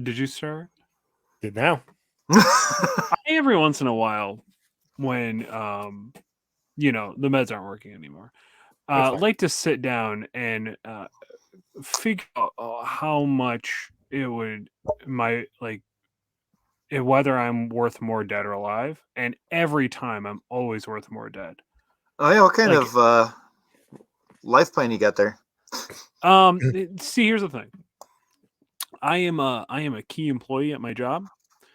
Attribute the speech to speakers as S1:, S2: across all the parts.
S1: Did you start?
S2: Did now.
S1: Every once in a while, when the meds aren't working anymore, like to sit down and figure out how much it would whether I'm worth more dead or alive, and every time I'm always worth more dead.
S3: Oh yeah, what kind of life plan you got there?
S1: See, here's the thing. I am a key employee at my job.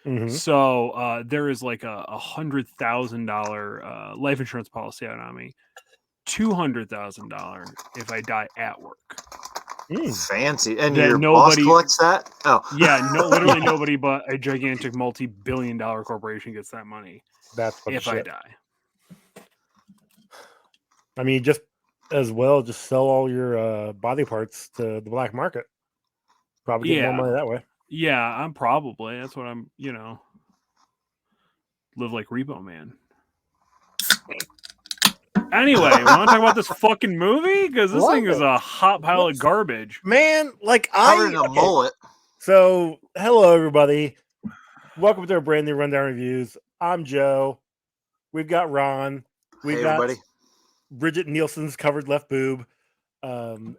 S2: Mm-hmm.
S1: So there is like a $100,000 life insurance policy out on me. $200,000 if I die at work.
S3: Fancy. And
S1: Then
S3: your boss collects that? Oh.
S1: Yeah, literally nobody but a gigantic multi-billion-dollar corporation gets that money.
S2: That's
S1: if I die.
S2: I mean, just as well, just sell all your body parts to the black market. Probably get more money that way.
S1: Yeah, I'm probably. That's what I'm, live like Repo Man. Anyway, want to talk about this fucking movie? Because this thing is a hot pile of garbage.
S2: Man,
S3: mullet.
S2: So, hello, everybody. Welcome to our brand new Rundown Reviews. I'm Joe. We've got Ron. We've got
S3: everybody.
S2: Bridget Nielsen's covered left boob. Also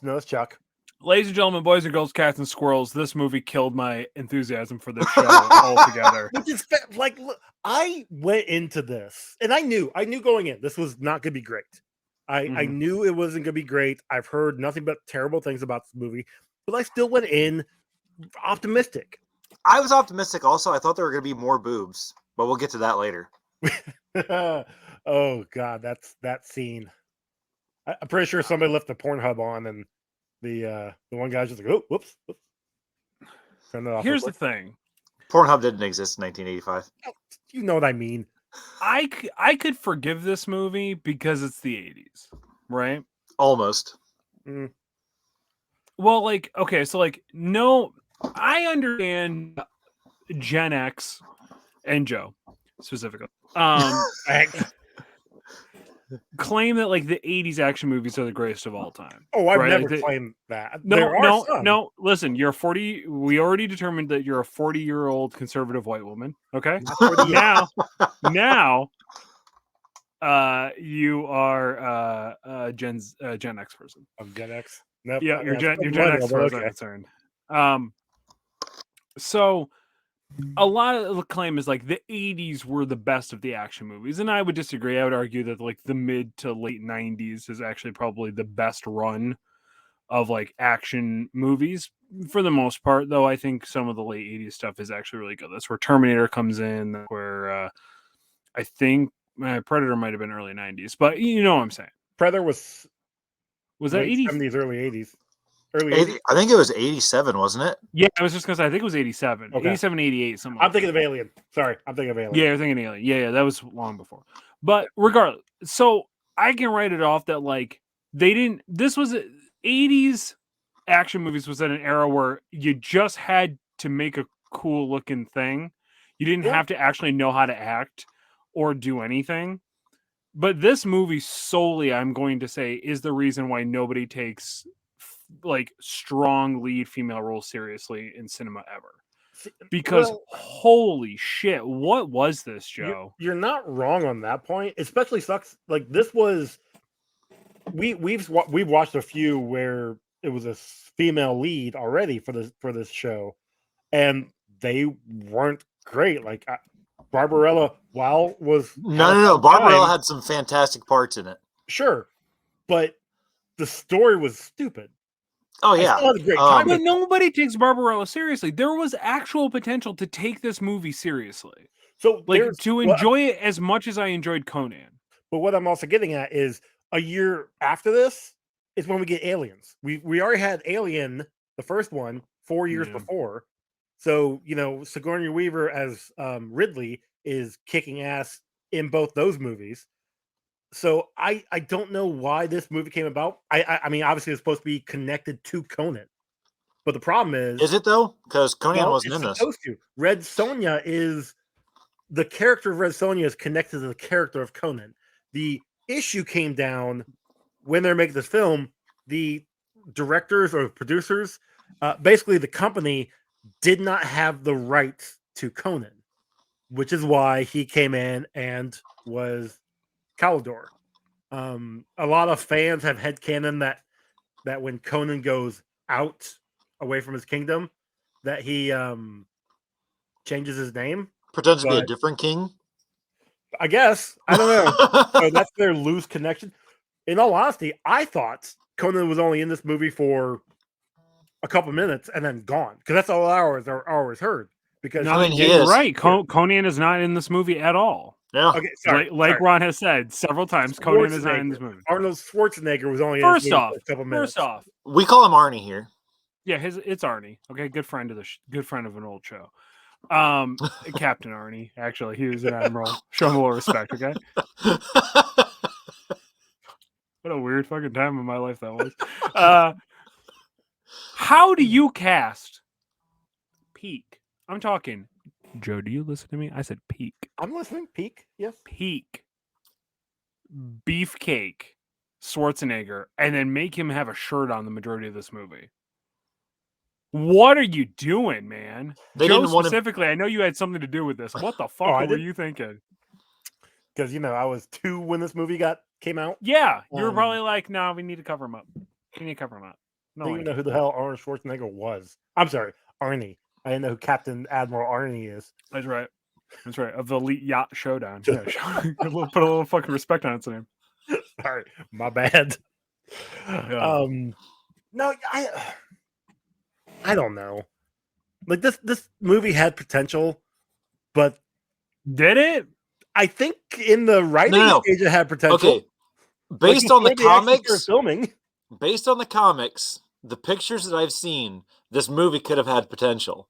S2: known as Chuck.
S1: Ladies and gentlemen, boys and girls, cats and squirrels, this movie killed my enthusiasm for this show altogether.
S2: Which is look, I went into this and I knew going in this was not going to be great. I knew it wasn't going to be great. I've heard nothing but terrible things about this movie, but I still went in optimistic.
S3: I was optimistic also. I thought there were going to be more boobs, but we'll get to that later.
S2: Oh God, that scene. I'm pretty sure somebody left the Pornhub on and the one guy's just like, oh, whoops. Turn it off.
S1: Here's the thing.
S3: Pornhub didn't exist in 1985.
S2: You know what I mean.
S1: I could forgive this movie because it's the 80s, right?
S3: Almost.
S2: Mm.
S1: Well, okay, so no, I understand Gen X and Joe specifically. Claim that the 80s action movies are the greatest of all time.
S2: Oh, I've never claimed that.
S1: No. Listen, you're 40. We already determined that you're a 40-year-old conservative white woman. Okay. now, you are a Gen X person.
S2: I'm Gen X. Nope.
S1: Yeah, you're Gen X as far as I'm concerned. So a lot of the claim is the 80s were the best of the action movies, and I would disagree. I would argue that the mid to late 90s is actually probably the best run of action movies for the most part, though I think some of the late 80s stuff is actually really good. That's where Terminator comes in, where I think Predator might have been early 90s, but you know what I'm saying.
S2: Predator was
S1: that 80s?
S2: 70s, early 80s.
S3: I think it was 87, wasn't it?
S1: Yeah, I was just going to say, I think it was 87. Okay. 87, 88, something
S2: I'm thinking of Alien. Sorry, I'm thinking of Alien.
S1: Yeah, you're thinking Alien. Yeah, that was long before. But regardless, so I can write it off that, they didn't... This was... 80s action movies was at an era where you just had to make a cool-looking thing. You didn't have to actually know how to act or do anything. But this movie solely, I'm going to say, is the reason why nobody takes... strong lead female roles seriously in cinema ever, because holy shit, what was this, Joe?
S2: You're not wrong on that point. Especially sucks. This was we've watched a few where it was a female lead already for this show, and they weren't great. Barbarella, was
S3: no. Barbarella had some fantastic parts in it.
S2: Sure, but the story was stupid.
S3: Oh yeah,
S1: but nobody takes Barbarella seriously. There was actual potential to take this movie seriously,
S2: so
S1: to enjoy it as much as I enjoyed Conan.
S2: But what I'm also getting at is a year after this is when we get Aliens. We already had Alien, the first one, 4 years before. So Sigourney Weaver as Ridley is kicking ass in both those movies. So I don't know why this movie came about. I mean, obviously it's supposed to be connected to Conan, but the problem is
S3: it though? Because Conan wasn't in this.
S2: Red Sonja is the character of Red Sonja is connected to the character of Conan. The issue came down when they're making this film. The directors or producers, basically the company, did not have the rights to Conan, which is why he came in and was Malidor. A lot of fans have headcanon that when Conan goes out away from his kingdom, that he changes his name.
S3: Pretends to be a
S2: But
S3: different king.
S2: I guess I don't know. So that's their loose connection. In all honesty, I thought Conan was only in this movie for a couple minutes and then gone because that's all hours heard. Because
S1: No,
S3: I mean, he
S1: you're
S3: is.
S1: right. Conan is not in this movie at all.
S3: Yeah.
S2: okay, sorry,
S1: Like
S2: sorry.
S1: Ron has said several times, Conan is not in this movie.
S2: Arnold Schwarzenegger was only in this
S1: First
S2: movie
S1: off,
S2: for a couple minutes.
S3: We call him Arnie here.
S1: Yeah, it's Arnie. Okay, good friend of good friend of an old show. Captain Arnie. Actually, he was an admiral. Show him a little respect. Okay. What a weird fucking time in my life that was. How do you cast Peak? I'm talking. Joe, do you listen to me? I said Peak.
S2: I'm listening. Peak. Yes.
S1: Peak. Beefcake. Schwarzenegger, and then make him have a shirt on the majority of this movie. What are you doing, man?
S3: They
S1: Joe
S3: didn't want to.
S1: specifically, I know you had something to do with this. What the fuck were you thinking?
S2: Because I was 2 when this movie came out.
S1: Yeah, you were probably like, "No, we need to cover him up. We need to cover him up."
S2: No, I didn't even know who the hell Arnold Schwarzenegger was. I'm sorry, Arnie. I didn't know who Captain Admiral Arnie is.
S1: That's right. That's right. Of the Elite Yacht Showdown. Yeah, put a little fucking respect on its name.
S2: Sorry, my bad.
S1: Yeah.
S2: No, I don't know. Like this movie had potential, but
S1: did it?
S2: I think in the writing stage it had potential.
S3: Okay, based on the comics,
S2: filming.
S3: Based on the comics, the pictures that I've seen, this movie could have had potential.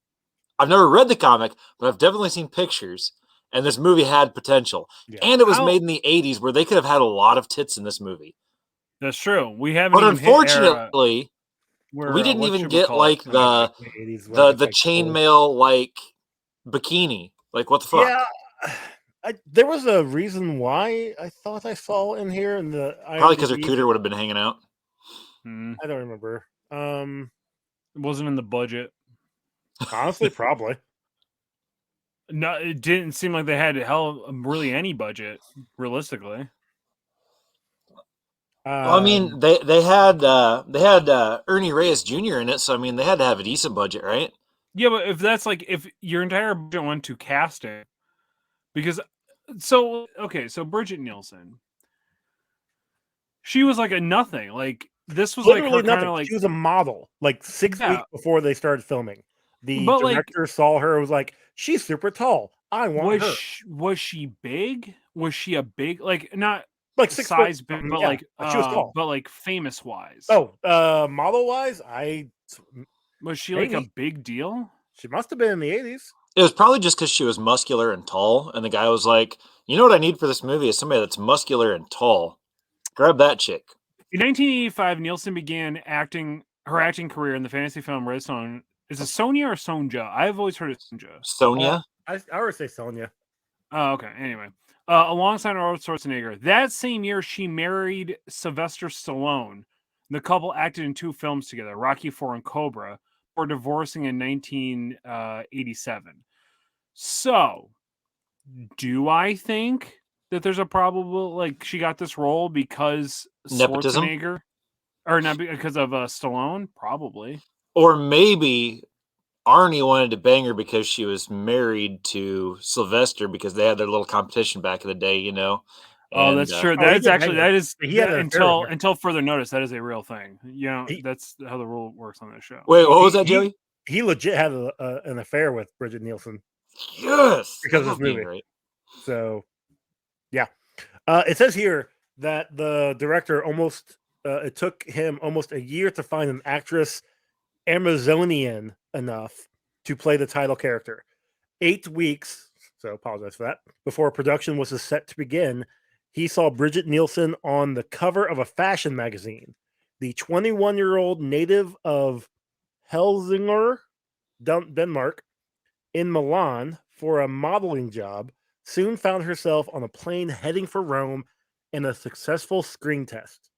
S3: I've never read the comic, but I've definitely seen pictures, and this movie had potential. Yeah. And it was made in the 80s, where they could have had a lot of tits in this movie.
S1: That's true. We haven't.
S3: But unfortunately, we didn't even get like the chainmail like bikini. Like, what the fuck?
S2: Yeah, there was a reason why I thought I saw in here in the
S3: probably because her cooter would have been hanging out.
S2: I don't remember.
S1: It wasn't in the budget.
S2: Honestly, probably.
S1: No, it didn't seem like they had really any budget, realistically.
S3: Well, I mean, they had Ernie Reyes Jr. in it, so I mean, they had to have a decent budget, right?
S1: Yeah, but if that's like if your entire budget went to casting, because so Bridget Nielsen, she was like a nothing. Like this was
S2: literally
S1: like
S2: nothing.
S1: Like
S2: she was a model. Like 6 weeks before they started filming, the director saw her. Was like, she's super tall. I want her.
S1: Was she big? Was she a big not?
S2: Like 6
S1: size big, but
S2: she was tall.
S1: But like famous wise.
S2: Oh, model wise,
S1: was she like a big deal?
S2: She must have been in the 80s.
S3: It was probably just because she was muscular and tall, and the guy was like, "You know what I need for this movie is somebody that's muscular and tall. Grab that chick."
S1: In 1985, Nielsen began her acting career in the fantasy film Red Sonja. Is it Sonia or Sonja? I've always heard of Sonja.
S3: Sonia.
S2: I always say Sonia.
S1: Oh, okay. Anyway. Alongside Arnold Schwarzenegger. That same year, she married Sylvester Stallone. The couple acted in 2 films together, Rocky IV and Cobra, before divorcing in 1987. So, do I think that there's a probable, she got this role because
S3: nepotism?
S1: Schwarzenegger? Or not because of Stallone? Probably.
S3: Or maybe Arnie wanted to bang her because she was married to Sylvester because they had their little competition back in the day, you know.
S1: Oh, that's true. That is until further notice. That is a real thing. You know, that's how the rule works on this show.
S3: Wait, what was that, Joey?
S2: He legit had an affair with Bridget Nielsen.
S3: Yes,
S2: because of this movie. Right. So, yeah, it says here that the director it took him almost a year to find an actress Amazonian enough to play the title character. 8 weeks, so apologize for that, before production was set to begin, he saw Bridget Nielsen on the cover of a fashion magazine. The 21-year-old native of Helsingør, Denmark, in Milan for a modeling job, soon found herself on a plane heading for Rome in a successful screen test.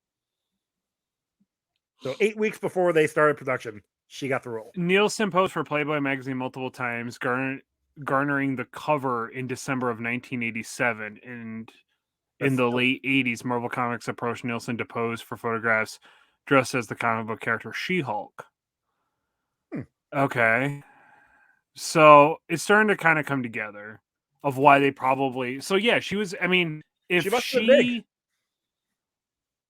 S2: So 8 weeks before they started production, she got the role.
S1: Nielsen posed for Playboy magazine multiple times, garnering the cover in December of 1987. And in the late 80s, Marvel Comics approached Nielsen to pose for photographs dressed as the comic book character She-Hulk. Okay. So it's starting to kind of come together of why they probably... So yeah, she was... I mean, if she...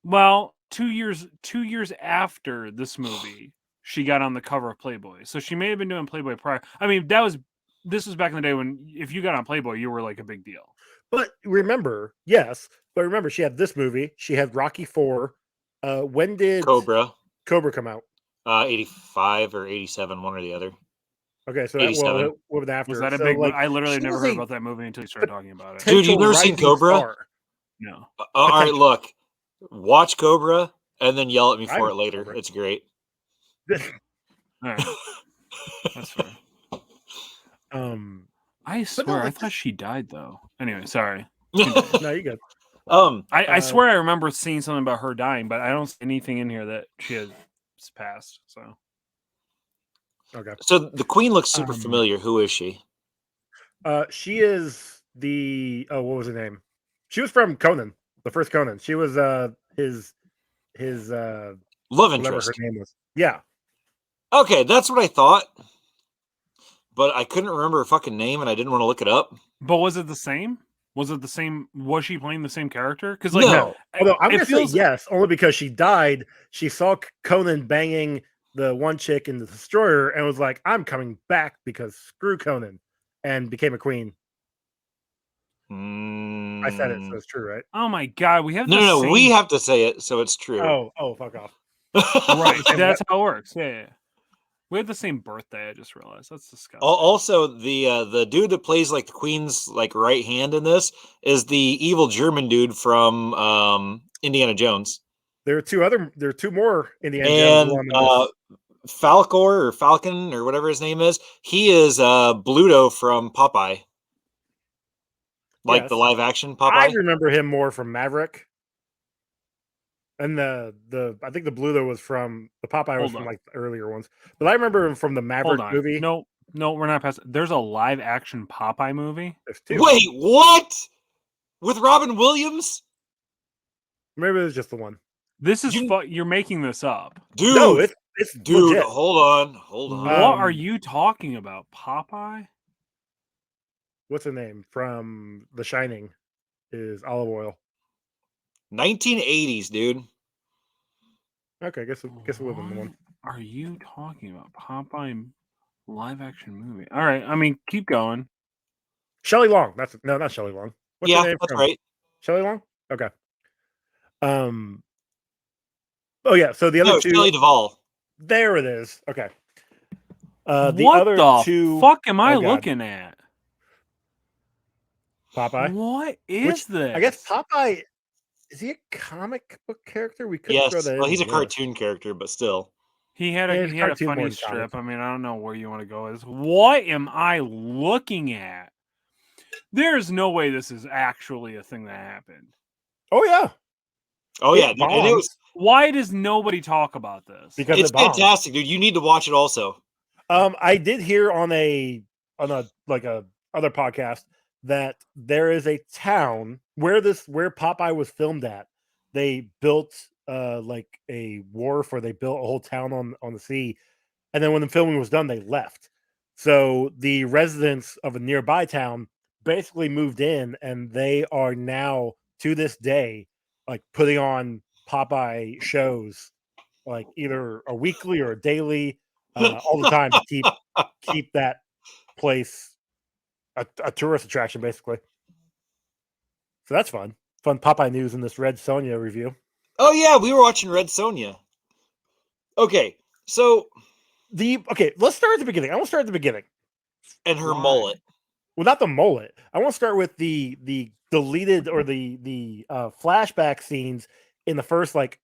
S1: Well, 2 years after this movie, she got on the cover of Playboy. So she may have been doing Playboy prior. I mean, this was back in the day when if you got on Playboy, you were like a big deal.
S2: But remember, she had this movie. She had Rocky 4. When did Cobra come out?
S3: 85 or 87, one or the other.
S2: Okay, so that what after?
S1: Was that a big? I literally never heard about that movie until you started talking about it.
S3: Dude, you've never seen Cobra?
S2: Star.
S1: No.
S3: All right, look, watch Cobra and then yell at me for it later. Cobra. It's great.
S1: All right, that's fair. I swear, I thought she died though. Anyway, sorry.
S2: No, you good.
S1: I swear I remember seeing something about her dying, but I don't see anything in here that she has passed. So.
S2: Okay.
S3: So the Queen looks super familiar. Who is she?
S2: She is the what was her name? She was from Conan, the first Conan. She was his
S3: love interest.
S2: Whatever her name was. Yeah.
S3: Okay, that's what I thought. But I couldn't remember her fucking name and I didn't want to look it up.
S1: But was it the same? Was it the same? Was she playing the same character? Because
S2: no. Although I'm gonna say yes, only because she died. She saw Conan banging the one chick in the destroyer and was like, I'm coming back because screw Conan, and became a queen. I said it, so it's true, right?
S1: Oh my god, we have
S3: no, we have to say it, so it's true.
S2: Oh, fuck off.
S1: Right, that's how it works. Yeah. We have the same birthday. I just realized that's disgusting.
S3: Also, the dude that plays like the Queen's like right hand in this is the evil German dude from Indiana Jones.
S2: There are two more Indiana Jones.
S3: Falcor or Falcon or whatever his name is. He is Bluto from Popeye. Like the live action Popeye.
S2: I remember him more from Maverick. And I think the Bluto was from the Popeye was from like the earlier ones. But I remember him from the Maverick movie.
S1: No, we're not past. There's a live action Popeye movie.
S3: Wait, what? With Robin Williams?
S2: Maybe it was just the one.
S1: This is you're making this up.
S3: Dude.
S2: No, it's
S3: dude,
S2: legit.
S3: hold on.
S1: What are you talking about? Popeye?
S2: What's her name from The Shining? Is Olive Oil.
S3: 1980s, dude.
S2: Okay, I guess it would have been the one.
S1: Are you talking about Popeye live action movie? All right, I mean, keep going.
S2: Shelley Long. Not Shelley Long.
S3: What's her name that's right.
S2: Shelley Long. Okay. Oh yeah. So the other two.
S3: Shelley Duvall.
S2: There it is. Okay.
S1: What the fuck am I looking at?
S2: Popeye.
S1: What is this?
S2: I guess Popeye. Is he a comic book character? We could throw that in.
S3: Well, he's a cartoon character, but still.
S1: He had a funny strip. I mean, I don't know where you want to go with this. What am I looking at? There's no way this is actually a thing that happened.
S2: Oh yeah.
S3: Oh yeah. And it was.
S1: Why does nobody talk about this?
S3: Because it's fantastic, dude. You need to watch it also.
S2: I did hear on a other podcast that there is a town where Popeye was filmed at. They built like a wharf, or they built a whole town on the sea, and then when the filming was done, they left. So the residents of a nearby town basically moved in, and they are now to this day like putting on Popeye shows, like either a weekly or a daily, all the time to keep that place a tourist attraction, basically. So that's fun Popeye news in this Red Sonja review.
S3: Oh yeah, we were watching Red Sonja. Okay, so
S2: let's start at the beginning. I want to start at the beginning.
S3: And her mullet.
S2: Well, not the mullet. I want to start with the deleted or the flashback scenes in the first like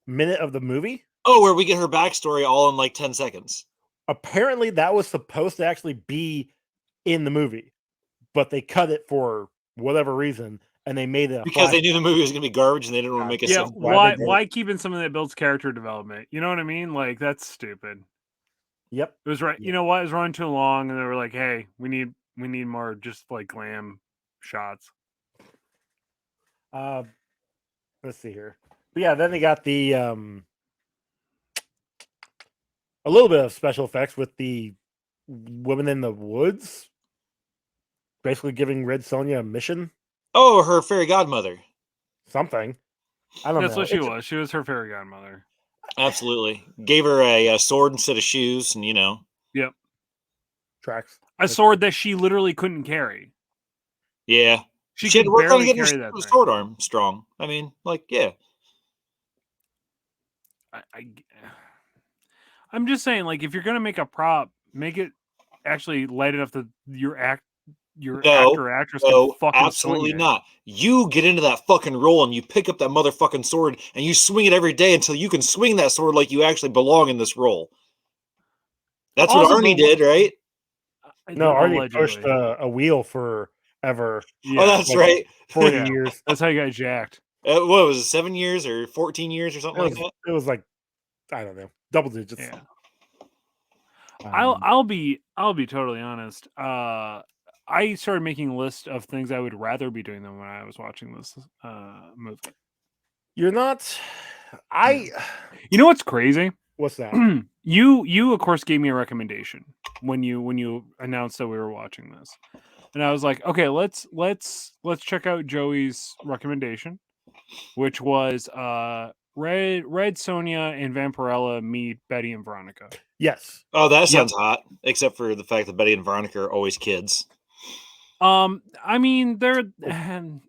S2: minute of the movie.
S3: Oh, where we get her backstory all in like 10 seconds.
S2: Apparently that was supposed to actually be in the movie, but they cut it for whatever reason, and they made it
S3: because they knew the movie was going to be garbage and they didn't want to make it.
S1: Yeah, why keeping something that builds character development? You know what I mean? Like, that's stupid.
S2: Yep.
S1: It was right.
S2: Yep.
S1: You know what? It was running too long, and they were like, "Hey, we need more just like glam shots."
S2: Let's see here. But yeah, then they got the a little bit of special effects with the woman in the woods, basically giving Red Sonja a mission.
S3: Oh, her fairy godmother.
S2: Something. I don't know.
S1: That's what she was. She was her fairy godmother.
S3: Absolutely. Gave her a sword instead of shoes, and
S1: Yep.
S2: Tracks.
S1: A sword that she literally couldn't carry.
S3: Yeah.
S1: She
S3: had
S1: could
S3: to work on
S1: barely
S3: getting
S1: carry
S3: her
S1: that thing.
S3: sword arm strong. I mean, yeah.
S1: I'm just saying, like, if you're gonna make a prop, make it actually light enough that your actor or actress can fucking
S3: absolutely
S1: swing it.
S3: not. You get into that fucking role and you pick up that motherfucking sword and you swing it every day until you can swing that sword like you actually belong in this role. That's
S1: Also,
S3: what Arnie did, right?
S2: No, Arnie
S1: allegedly
S2: pushed a wheel forever.
S3: Yeah. Oh, that's right.
S2: 40 years.
S1: That's how you got jacked.
S3: What was it, 7 years or 14 years or something like that?
S2: It was like, I don't know, double digits.
S1: Yeah. I'll be totally honest. I started making a list of things I would rather be doing than when I was watching this movie.
S2: You're not.
S1: You know what's crazy?
S2: What's that?
S1: You of course gave me a recommendation when you announced that we were watching this, and I was like, okay, let's check out Joey's recommendation, which was Red Sonja and Vampirella meet Betty and Veronica.
S2: Yes.
S3: Oh, that sounds hot. Except for the fact that Betty and Veronica are always kids.
S1: I mean, they're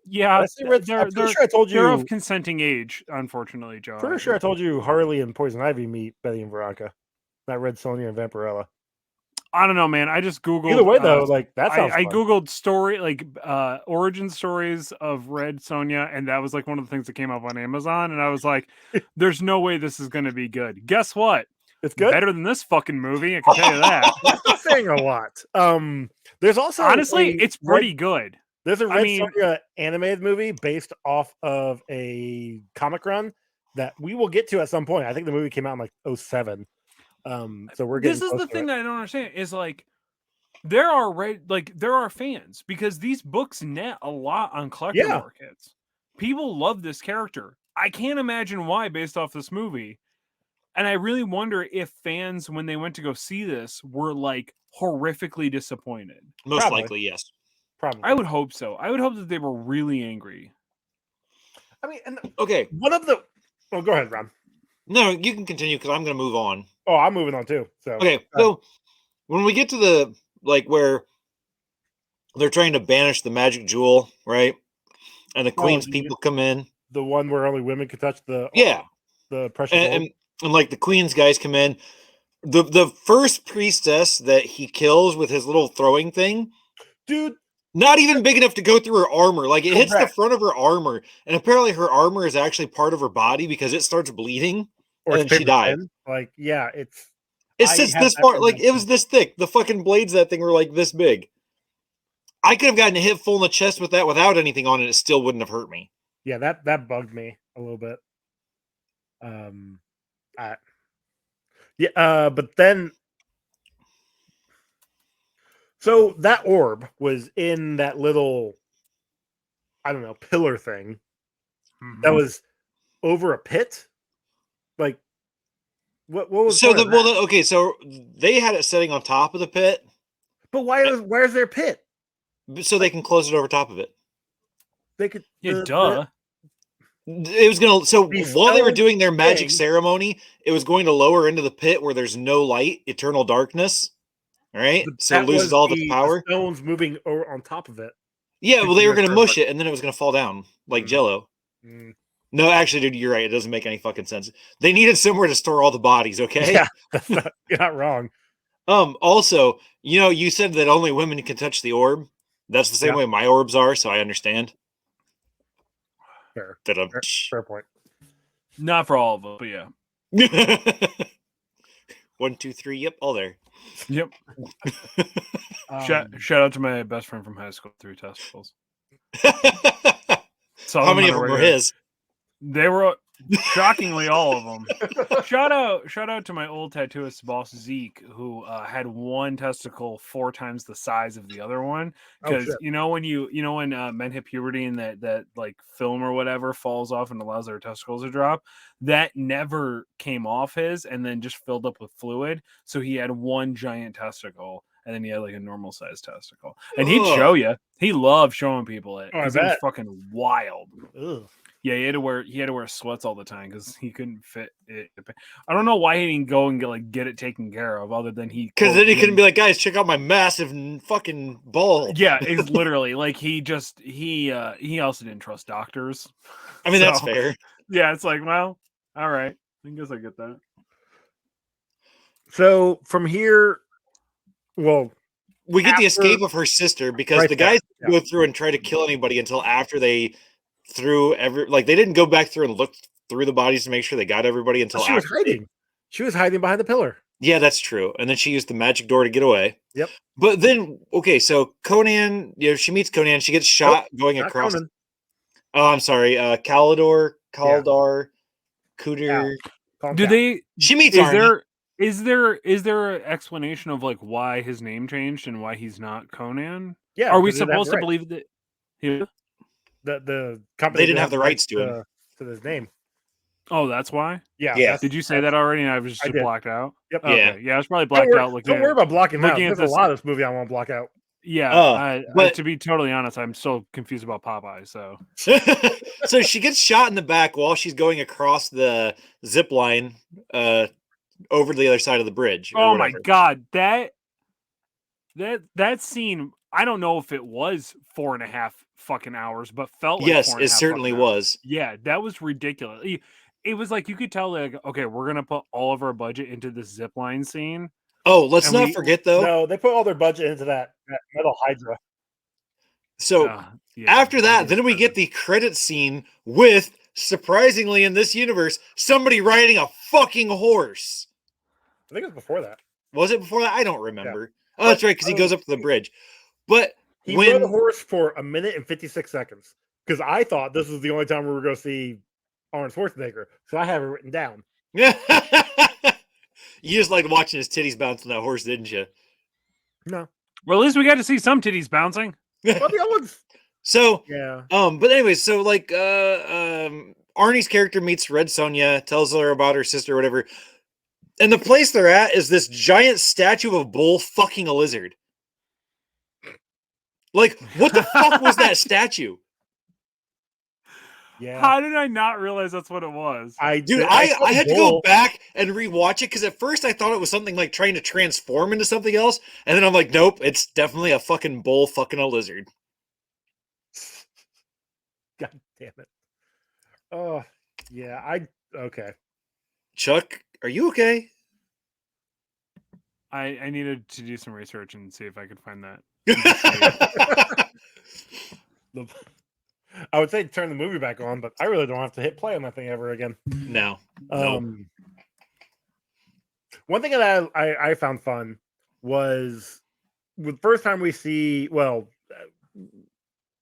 S1: yeah,
S2: I'm pretty sure I told you
S1: they're of consenting age. Unfortunately, Joe.
S2: Pretty sure I told you Harley and Poison Ivy meet Betty and Veronica, not Red Sonja and Vampirella.
S1: I don't know, man. I just googled.
S2: Either way, though, like that sounds.
S1: I googled origin stories of Red Sonja, and that was like one of the things that came up on Amazon. And I was like, "There's no way this is going to be good." Guess what?
S2: It's good.
S1: Better than this fucking movie. I can tell you that.
S2: That's saying a lot. There's also
S1: honestly, it's pretty good.
S2: There's a Red Sonja animated movie based off of a comic run that we will get to at some point. I think the movie came out in like 2007. So we're getting.
S1: This is the thing that I don't understand is like there are fans because these books net a lot on collector markets. People love this character. I can't imagine why based off this movie. And I really wonder if fans, when they went to go see this, were like horrifically disappointed.
S3: Most likely, yes.
S2: Probably.
S1: I would hope so. I would hope that they were really angry.
S2: I mean,
S3: okay.
S2: One of the. Oh, go ahead, Ron.
S3: No, you can continue because I'm going to move on.
S2: Oh, I'm moving on too. So
S3: okay, so when we get to the where they're trying to banish the magic jewel, right? And the Queen's people come in.
S2: The one where only women can touch the the precious
S3: and like the Queen's guys come in. The first priestess that he kills with his little throwing thing,
S2: dude,
S3: not even big enough to go through her armor. Like it hits the front of her armor, and apparently her armor is actually part of her body because it starts bleeding, and then she died.
S2: Like, yeah, it
S3: sits this far. Like it was this thick. The fucking blades of that thing were like this big. I could have gotten a hit full in the chest with that without anything on it. It still wouldn't have hurt me.
S2: Yeah, that bugged me a little bit. But then, so that orb was in that little, I don't know, pillar thing that was over a pit. Like, what was
S3: so okay? So they had it sitting on top of the pit,
S2: but where's their pit?
S3: So they can close it over top of it.
S2: They could,
S1: duh.
S3: It was gonna. So while they were doing their magic ceremony, it was going to lower into the pit where there's no light, eternal darkness. All right, so it loses all the power.
S2: The stones moving over on top of it.
S3: Yeah, well, they were going to mush it, and then it was going to fall down like Jello. No, actually, dude, you're right. It doesn't make any fucking sense. They needed somewhere to store all the bodies. Okay,
S2: yeah, you're not wrong.
S3: Also, you said that only women can touch the orb. That's the same way my orbs are, so I understand.
S2: Fair point.
S1: Not for all of them, but yeah.
S3: 1, 2, 3. Yep, all there.
S1: Yep. Shout out to my best friend from high school, 3 testicles.
S3: How many of them were his?
S1: They were Shockingly, all of them. Shout out to my old tattooist boss Zeke, who had one testicle 4 times the size of the other one. Because when men hit puberty and that like film or whatever falls off and allows their testicles to drop, that never came off his, and then just filled up with fluid. So he had one giant testicle, and then he had like a normal sized testicle, and he'd show you. He loved showing people it because it was fucking wild.
S2: Ugh.
S1: Yeah, he had to wear sweats all the time because he couldn't fit it. I don't know why he didn't go and get it taken care of, other than
S3: because then he couldn't be like, guys, check out my massive fucking ball.
S1: Yeah, it's literally like he also didn't trust doctors.
S3: I mean, that's fair.
S1: Yeah, it's like, well, all right, I guess I get that.
S2: So from here, well,
S3: we get the escape of her sister because the guys didn't go through and try to kill anybody until after they threw they didn't go back through and look through the bodies to make sure they got everybody until
S2: she was hiding. She was hiding behind the pillar.
S3: Yeah, that's true. And then she used the magic door to get away.
S2: Yep.
S3: But then, okay, so Conan, she meets Conan. She gets shot going across. Conan. Oh, I'm sorry. Kaldor, Cooter.
S1: Do they?
S3: She meets Arnie.
S1: Is there an explanation of like why his name changed and why he's not Conan?
S2: Yeah.
S1: Are we supposed to believe that?
S2: The company
S3: they didn't have the rights to
S2: his name.
S1: Oh, that's why.
S2: Yeah.
S1: Did you say that already? And I was just blocked out.
S2: Yep.
S1: Okay. Yeah, I was probably blacked out.
S2: Don't worry about blocking out. There's a lot of this movie I want to block out.
S1: Yeah. But to be totally honest, I'm so confused about Popeye. So.
S3: So she gets shot in the back while she's going across the zip line over the other side of the bridge.
S1: Oh my god, that scene. I don't know if it was 4.5 fucking hours, but felt like
S3: yes, it certainly was.
S1: Yeah, that was ridiculous. It was like you could tell, like, okay, we're gonna put all of our budget into this zipline scene.
S3: Oh, let's not forget though.
S2: No, they put all their budget into that metal Hydra.
S3: So after that, then we get the credit scene with, surprisingly in this universe, somebody riding a fucking horse.
S2: I think it was before that.
S3: Was it before that? I don't remember. Yeah. Oh, that's right, because he goes up to the bridge. But
S2: he rode a horse for 1 minute and 56 seconds. Because I thought this was the only time we were going to see Arnold Schwarzenegger. So I have it written down.
S3: You just liked watching his titties bounce on that horse, didn't you?
S2: No.
S1: Well, at least we got to see some titties bouncing.
S2: Well, the other ones.
S3: So,
S2: yeah.
S3: But anyways, so like Arnie's character meets Red Sonja, tells her about her sister or whatever. And the place they're at is this giant statue of a bull fucking a lizard. Like, what the fuck was that statue?
S2: Yeah.
S1: How did I not realize that's what it was?
S3: I had to go back and rewatch it because at first I thought it was something like trying to transform into something else. And then I'm like, nope, it's definitely a fucking bull fucking a lizard.
S2: God damn it. Oh, yeah. Okay.
S3: Chuck, are you okay?
S1: I needed to do some research and see if I could find that.
S2: I would say turn the movie back on, but I really don't have to hit play on that thing ever again.
S3: No.
S2: One thing that I found fun was the first time we see Red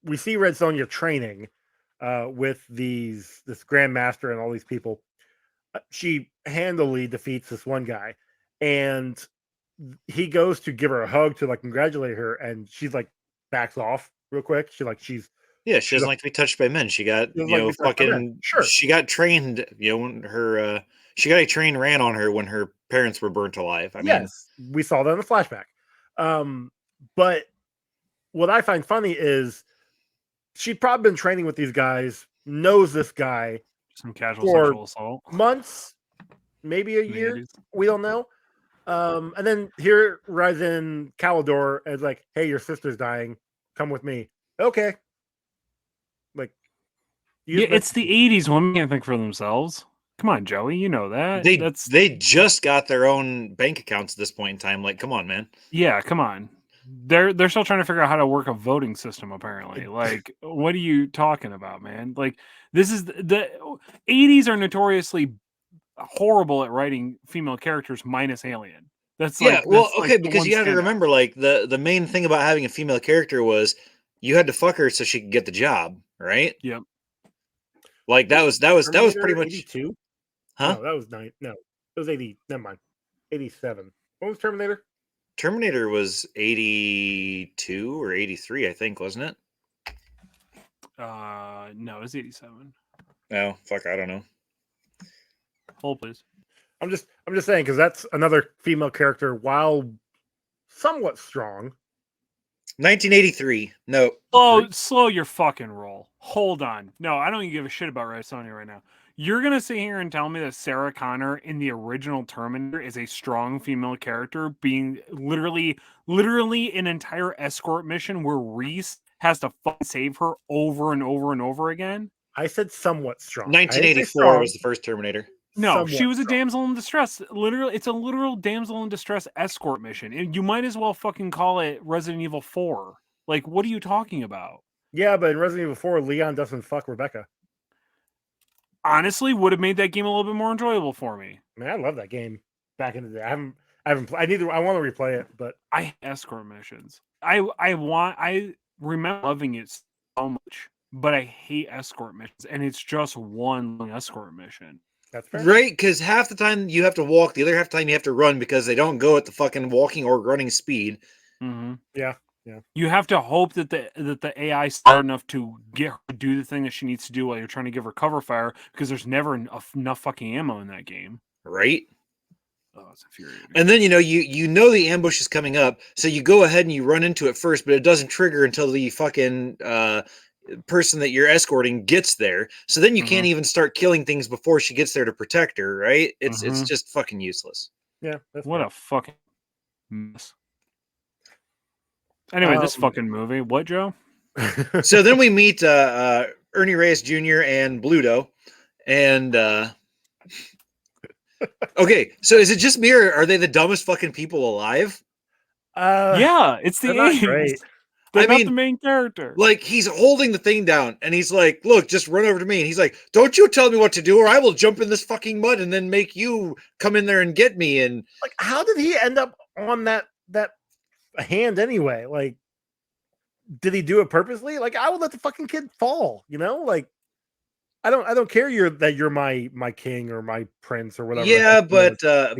S2: Sonja training with this Grandmaster and all these people. She handily defeats this one guy, and he goes to give her a hug to like congratulate her, and she's like backs off real quick. She doesn't
S3: like to be touched by men. She got she got trained. When her she got a train ran on her when her parents were burnt alive. I mean,
S2: we saw that in the flashback. But what I find funny is she'd probably been training with these guys, knows this guy.
S1: Some casual sexual assault.
S2: Months, maybe a year. We don't know. And then here rides in Malidor and is like, hey, your sister's dying. Come with me. Okay. Like,
S1: it's the 80s. Women can't think for themselves. Come on, Joey. You know that.
S3: They just got their own bank accounts at this point in time. Like, come on, man.
S1: Yeah, come on. They're still trying to figure out how to work a voting system, apparently. Like, what are you talking about, man? Like, this is the 80s are notoriously horrible at writing female characters minus Alien. Because you got
S3: to remember, like, the main thing about having a female character was you had to fuck her so she could get the job, right?
S1: Yep.
S3: Like that was pretty much
S2: 82.
S3: Huh?
S2: No, that was 9. No, it was 80. Never mind. 87. What was Terminator?
S3: Terminator was 82 or 83, I think, wasn't it?
S1: No, it was 87.
S3: Oh, fuck, I don't know.
S1: Hold, please.
S2: I'm just saying because that's another female character, while somewhat strong.
S3: 1983. No.
S1: Slow your fucking roll. Hold on. No, I don't even give a shit about Red Sonja right now. You're gonna sit here and tell me that Sarah Connor in the original Terminator is a strong female character, being literally an entire escort mission where Reese has to save her over and over and over again?
S2: I said somewhat strong.
S3: 1984 was the first Terminator.
S1: No, she was a damsel in distress. Literally, it's a literal damsel in distress escort mission. And you might as well fucking call it Resident Evil 4. Like, what are you talking about?
S2: Yeah, but in Resident Evil 4, Leon doesn't fuck Rebecca.
S1: Honestly, would have made that game a little bit more enjoyable for me.
S2: Man, I love that game back in the day. I want to replay it, but
S1: I hate escort missions. I remember loving it so much, but I hate escort missions, and it's just one long escort mission.
S2: That's fair.
S3: Right, because half the time you have to walk, the other half the time you have to run because they don't go at the fucking walking or running speed.
S1: Mm-hmm.
S2: Yeah.
S1: You have to hope that the AI is smart enough to get her to do the thing that she needs to do while you're trying to give her cover fire, because there's never enough fucking ammo in that game.
S3: Right.
S1: Oh, it's infuriating.
S3: And then you know the ambush is coming up, so you go ahead and you run into it first, but it doesn't trigger until the fucking person that you're escorting gets there. So then you can't even start killing things before she gets there to protect her, right? It's just fucking useless.
S2: Yeah.
S1: What a fucking mess. Anyway, this fucking movie. What, Joe?
S3: So then we meet Ernie Reyes Jr. and Bluto, and okay, so is it just me, or are they the dumbest fucking people alive?
S1: Yeah, it's the
S2: great.
S1: They're not the main character.
S3: Like, he's holding the thing down, and he's like, look, just run over to me. And he's like, don't you tell me what to do, or I will jump in this fucking mud and then make you come in there and get me. And
S2: like, how did he end up on that hand anyway? Like, did he do it purposely? Like, I would let the fucking kid fall, you know? Like, I don't care you're my king or my prince or whatever.
S3: Yeah, but
S1: that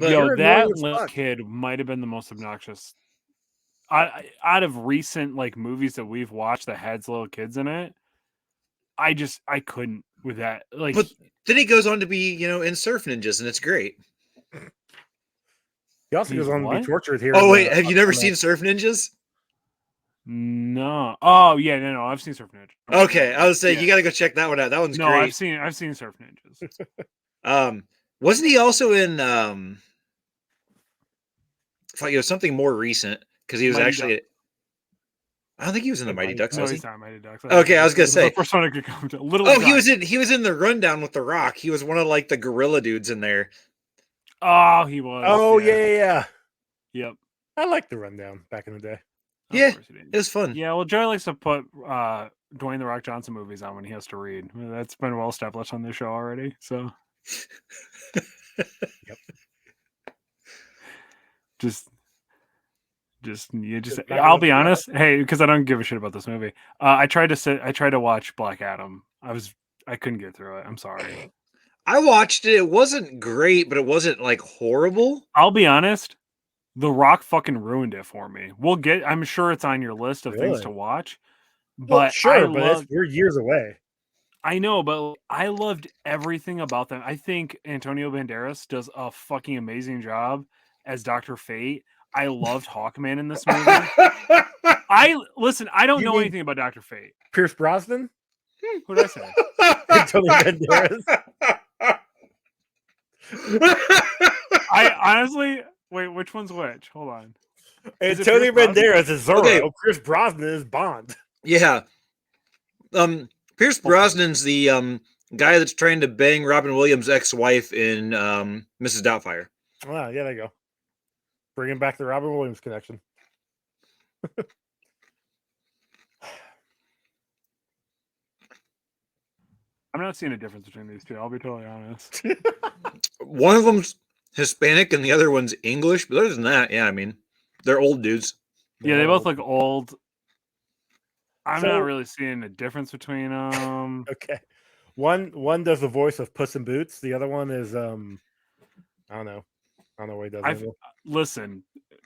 S1: little kid might have been the most obnoxious. Out of recent like movies that we've watched that has little kids in it, I couldn't with that. Like,
S3: but then he goes on to be, in Surf Ninjas, and it's great.
S2: He also goes on to be tortured here.
S3: Oh wait, have you never seen Surf Ninjas?
S1: No. Oh yeah, no. I've seen Surf Ninjas.
S3: Okay, I was saying you got to go check that one out. That one's great.
S1: I've seen Surf Ninjas.
S3: Wasn't he also in something more recent? Because he was
S1: Mighty
S3: actually. I don't think he was in the Mighty Ducks.
S1: No,
S3: was he?
S1: He's not Mighty Ducks.
S3: Okay, I was gonna say.
S1: The first one I could come to.
S3: He was in the Rundown with The Rock. He was one of like the gorilla dudes in there.
S1: Oh, he was.
S2: Oh yeah.
S1: Yep.
S2: I liked the Rundown back in the day.
S3: Yeah, it was fun.
S1: Yeah, well, Joey likes to put Dwayne The Rock Johnson movies on when he has to read. That's been well established on this show already. So,
S2: yep.
S1: I'll be honest. Hey, because I don't give a shit about this movie. I tried to watch Black Adam. I couldn't get through it. I'm sorry.
S3: I watched it. It wasn't great, but it wasn't like horrible.
S1: I'll be honest. The Rock fucking ruined it for me. I'm sure it's on your list of things to watch. But
S2: we're years away.
S1: I know, but I loved everything about them. I think Antonio Banderas does a fucking amazing job as Dr. Fate. I loved Hawkman in this movie. I don't know anything about Dr. Fate.
S2: Pierce Brosnan?
S1: Who did I say?
S2: Antonio Banderas.
S3: I
S1: honestly. Wait, which one's which? Hold on.
S2: Antonio Banderas is Zorro. Okay. Pierce Brosnan is Bond.
S3: Yeah. Pierce Brosnan's the guy that's trying to bang Robin Williams' ex-wife in Mrs. Doubtfire.
S2: Wow, yeah, there you go. Bringing back the Robin Williams connection.
S1: I'm not seeing a difference between these two. I'll be totally honest.
S3: One of them's Hispanic and the other one's English, but other than that, yeah, I mean, they're old dudes.
S1: Yeah, they both look old. I'm not really seeing a difference between them.
S2: Okay. One does the voice of Puss in Boots. The other one is I don't know what he does.
S1: Listen,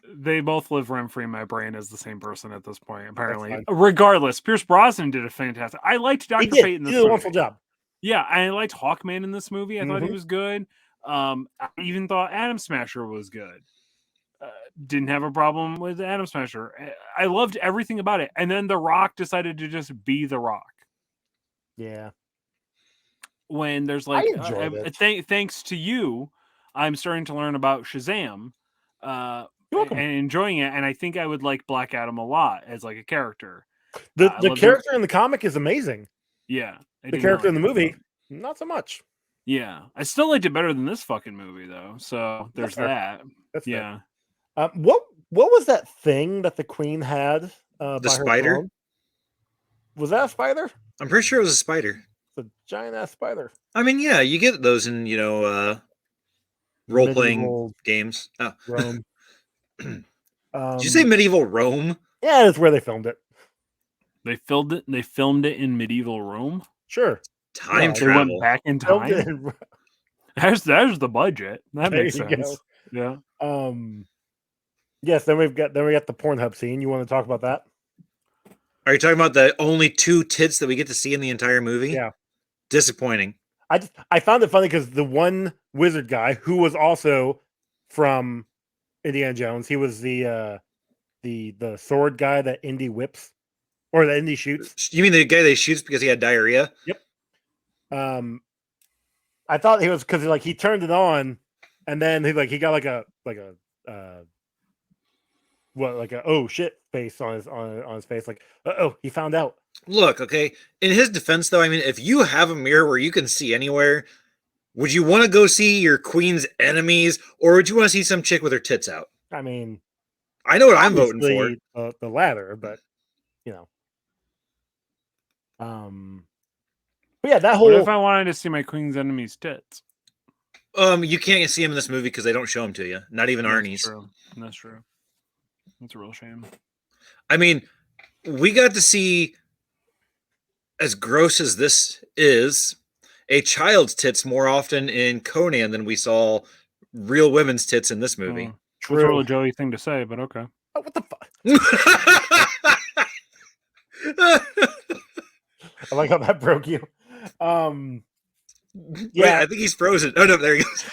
S1: they both live rent free in my brain as the same person at this point. Apparently, regardless, Pierce Brosnan did a fantastic. I liked Dr. Fate in this movie. He did a wonderful job. Yeah, I liked Hawkman in this movie. I thought he was good. I even thought Atom Smasher was good. Didn't have a problem with Atom Smasher. I loved everything about it. And then The Rock decided to just be The Rock.
S2: Yeah.
S1: When there's like, thanks to you, I'm starting to learn about Shazam and enjoying it. And I think I would like Black Adam a lot as like a character.
S2: The character in the comic is amazing.
S1: Yeah.
S2: The character in the movie, not so much.
S1: Yeah. I still liked it better than this fucking movie though. So there's that.
S2: That's
S1: yeah.
S2: What was that thing that the Queen had?
S3: The spider?
S2: Was that a spider?
S3: I'm pretty sure it was a spider.
S2: It's a giant ass spider.
S3: I mean, yeah, you get those in, role playing games. Oh.
S2: Rome.
S3: Did you say medieval Rome?
S2: Yeah, that's where they filmed it.
S1: They filmed it in medieval Rome?
S2: Sure.
S3: Time travel.
S1: They went back in time. There's the budget. That makes sense. Yeah.
S2: Yes, then we got the Pornhub scene. You want to talk about that?
S3: Are you talking about the only 2 tits that we get to see in the entire movie?
S2: Yeah.
S3: Disappointing.
S2: I found it funny because the one wizard guy who was also from Indiana Jones, he was the sword guy that Indy whips or that Indy shoots.
S3: You mean the guy that shoots because he had diarrhea?
S2: Yep. I thought he was because he turned it on, and then he got like a oh shit face on his face, like he found out.
S3: Look, okay, in his defense though, I mean, if you have a mirror where you can see anywhere, would you want to go see your queen's enemies, or would you want to see some chick with her tits out?
S2: I mean,
S3: I know what I'm voting for.
S2: The latter, but but yeah, that whole.
S1: What if I wanted to see my queen's enemies' tits?
S3: You can't see them in this movie because they don't show them to you. Not even Arnie's.
S1: That's true. That's a real shame.
S3: I mean, we got to see, as gross as this is, a child's tits more often in Conan than we saw real women's tits in this movie.
S1: True. That's a really Joey thing to say, but okay.
S2: Oh, what the fuck? I like how that broke you.
S3: Yeah, wait, I think he's frozen. Oh no, there he goes.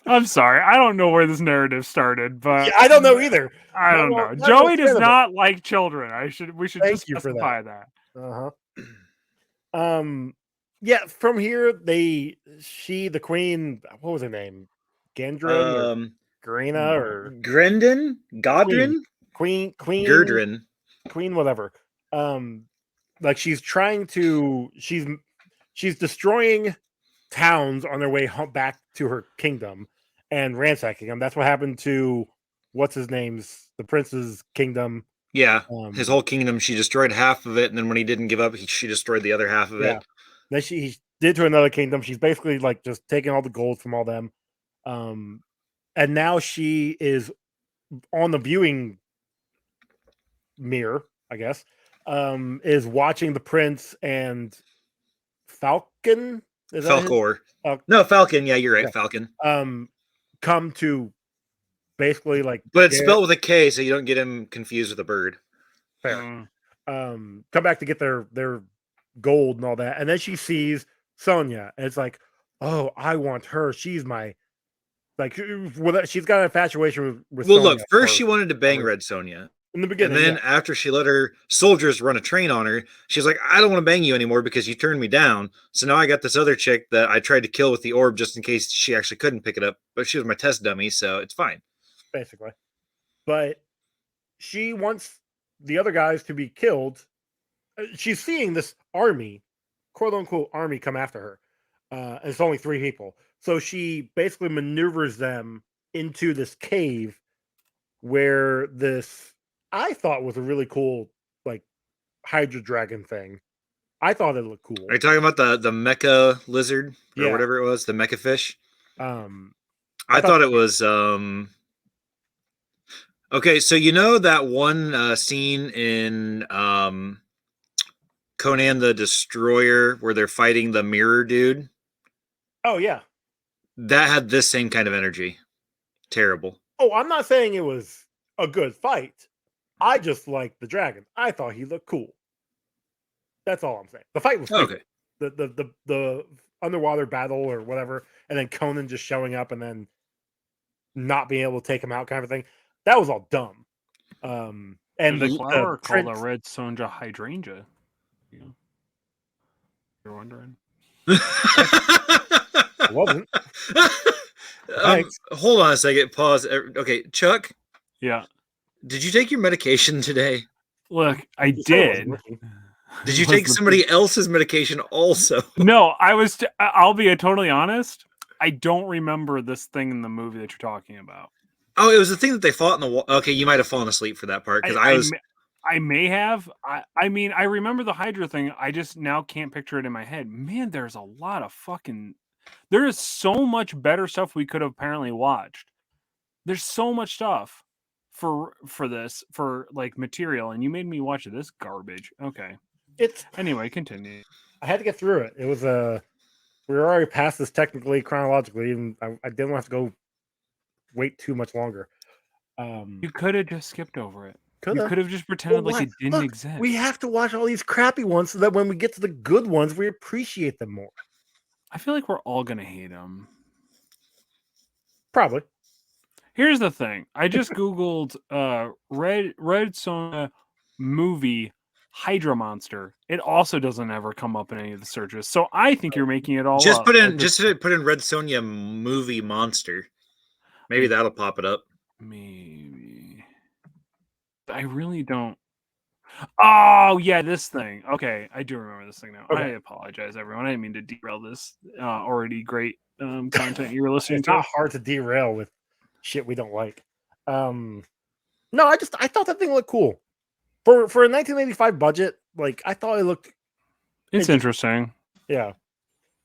S1: I'm sorry. I don't know where this narrative started, but
S2: yeah, I don't know either.
S1: I don't know. Joey does not like children. We should
S2: Thank
S1: just
S2: you
S1: specify that.
S2: Yeah, from here the queen, what was her name? Gandrin or Garina or
S3: Grendon? Godrin?
S2: Queen
S3: Gerdrin.
S2: Queen, whatever. She's trying to she's destroying towns on their way back to her kingdom and ransacking them. That's what happened to the prince's kingdom.
S3: Yeah, his whole kingdom. She destroyed half of it, and then when he didn't give up, she destroyed the other half of it.
S2: Then she did to another kingdom. She's basically just taking all the gold from all them, and now she is on the viewing mirror, I guess. Is watching the prince and Falcon.
S3: Falcor. No, Falcon. Yeah, you're right. Yeah. Falcon.
S2: Come to basically
S3: but it's spelled with a K, so you don't get him confused with a bird.
S2: Fair. Come back to get their gold and all that, and then she sees Sonja, and it's like, oh, I want her. She's my she's got an infatuation with.
S3: Well, Sonja look, first she wanted to bang Red Sonja.
S2: In the beginning,
S3: and then after she let her soldiers run a train on her, she's like, I don't want to bang you anymore because you turned me down. So now I got this other chick that I tried to kill with the orb just in case she actually couldn't pick it up, but she was my test dummy, so it's fine.
S2: Basically. But she wants the other guys to be killed. She's seeing this army, quote unquote army, come after her. And it's only 3 people. So she basically maneuvers them into this cave where this I thought was a really cool Hydra dragon thing. I thought it looked cool.
S3: Are you talking about the mecha lizard or whatever it was, the mecha fish? I thought it was okay, so you know that one scene in Conan the Destroyer, where they're fighting the mirror dude.
S2: Oh yeah,
S3: that had this same kind of energy. Terrible.
S2: Oh, I'm not saying it was a good fight. I just liked the dragon. I thought he looked cool. That's all I'm saying. The fight was stupid.
S3: Okay.
S2: The underwater battle or whatever, and then Conan just showing up and then not being able to take him out, kind of thing. That was all dumb. And
S1: There's
S2: the
S1: a flower called a
S2: prince,
S1: Red Sonja hydrangea. You're wondering.
S2: it wasn't.
S3: Hold on a second. Pause. Okay, Chuck.
S1: Yeah.
S3: Did you take your medication today?
S1: Look, I did.
S3: Did you take somebody else's medication also?
S1: No, I'll be totally honest. I don't remember this thing in the movie that you're talking about.
S3: Oh, it was the thing that they fought in the wall. Okay, you might have fallen asleep for that part because
S1: I may have. I mean, I remember the Hydra thing. I just now can't picture it in my head. Man, there's a lot of fucking. There is so much better stuff we could have apparently watched. There's so much stuff for this for like material, and you made me watch this garbage. Okay. Anyway, continue.
S2: I had to get through it. It was we were already past this technically chronologically, and I didn't have to go wait too much longer.
S1: You could have just skipped over it.
S2: You
S1: could have just pretended like it didn't exist.
S2: We have to watch all these crappy ones so that when we get to the good ones, we appreciate them more.
S1: I feel like we're all gonna hate them.
S2: Probably.
S1: Here's the thing. I just googled Red Sonja movie Hydra Monster. It also doesn't ever come up in any of the searches. So I think you're making it all
S3: just
S1: up.
S3: put in Red Sonja movie monster. Maybe that'll pop it up.
S1: Maybe. I really don't. Oh yeah, this thing. Okay, I do remember this thing now. Okay. I apologize, everyone. I didn't mean to derail this already great content you were listening to.
S2: It's not hard to derail with shit we don't like. No, I thought that thing looked cool for a 1985 budget. Like I thought it looked.
S1: It's interesting.
S2: Yeah.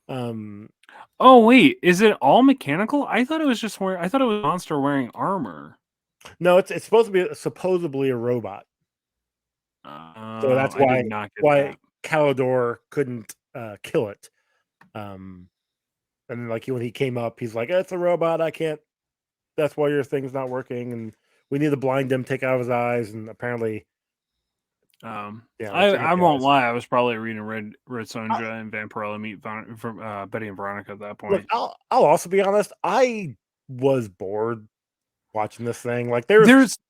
S1: Oh wait, is it all mechanical? I thought it was just I thought it was a monster wearing armor.
S2: No, it's supposed to be supposedly a robot. So that's why Malidor couldn't kill it. And then like when he came up, he's like, "It's a robot. I can't. That's why your thing's not working, and we need to blind him, take out his eyes." And apparently,
S1: I won't lie. I was probably reading Red Sonja and Vampirella meet from Betty and Veronica at that point.
S2: Look, I'll also be honest. I was bored watching this thing. Like there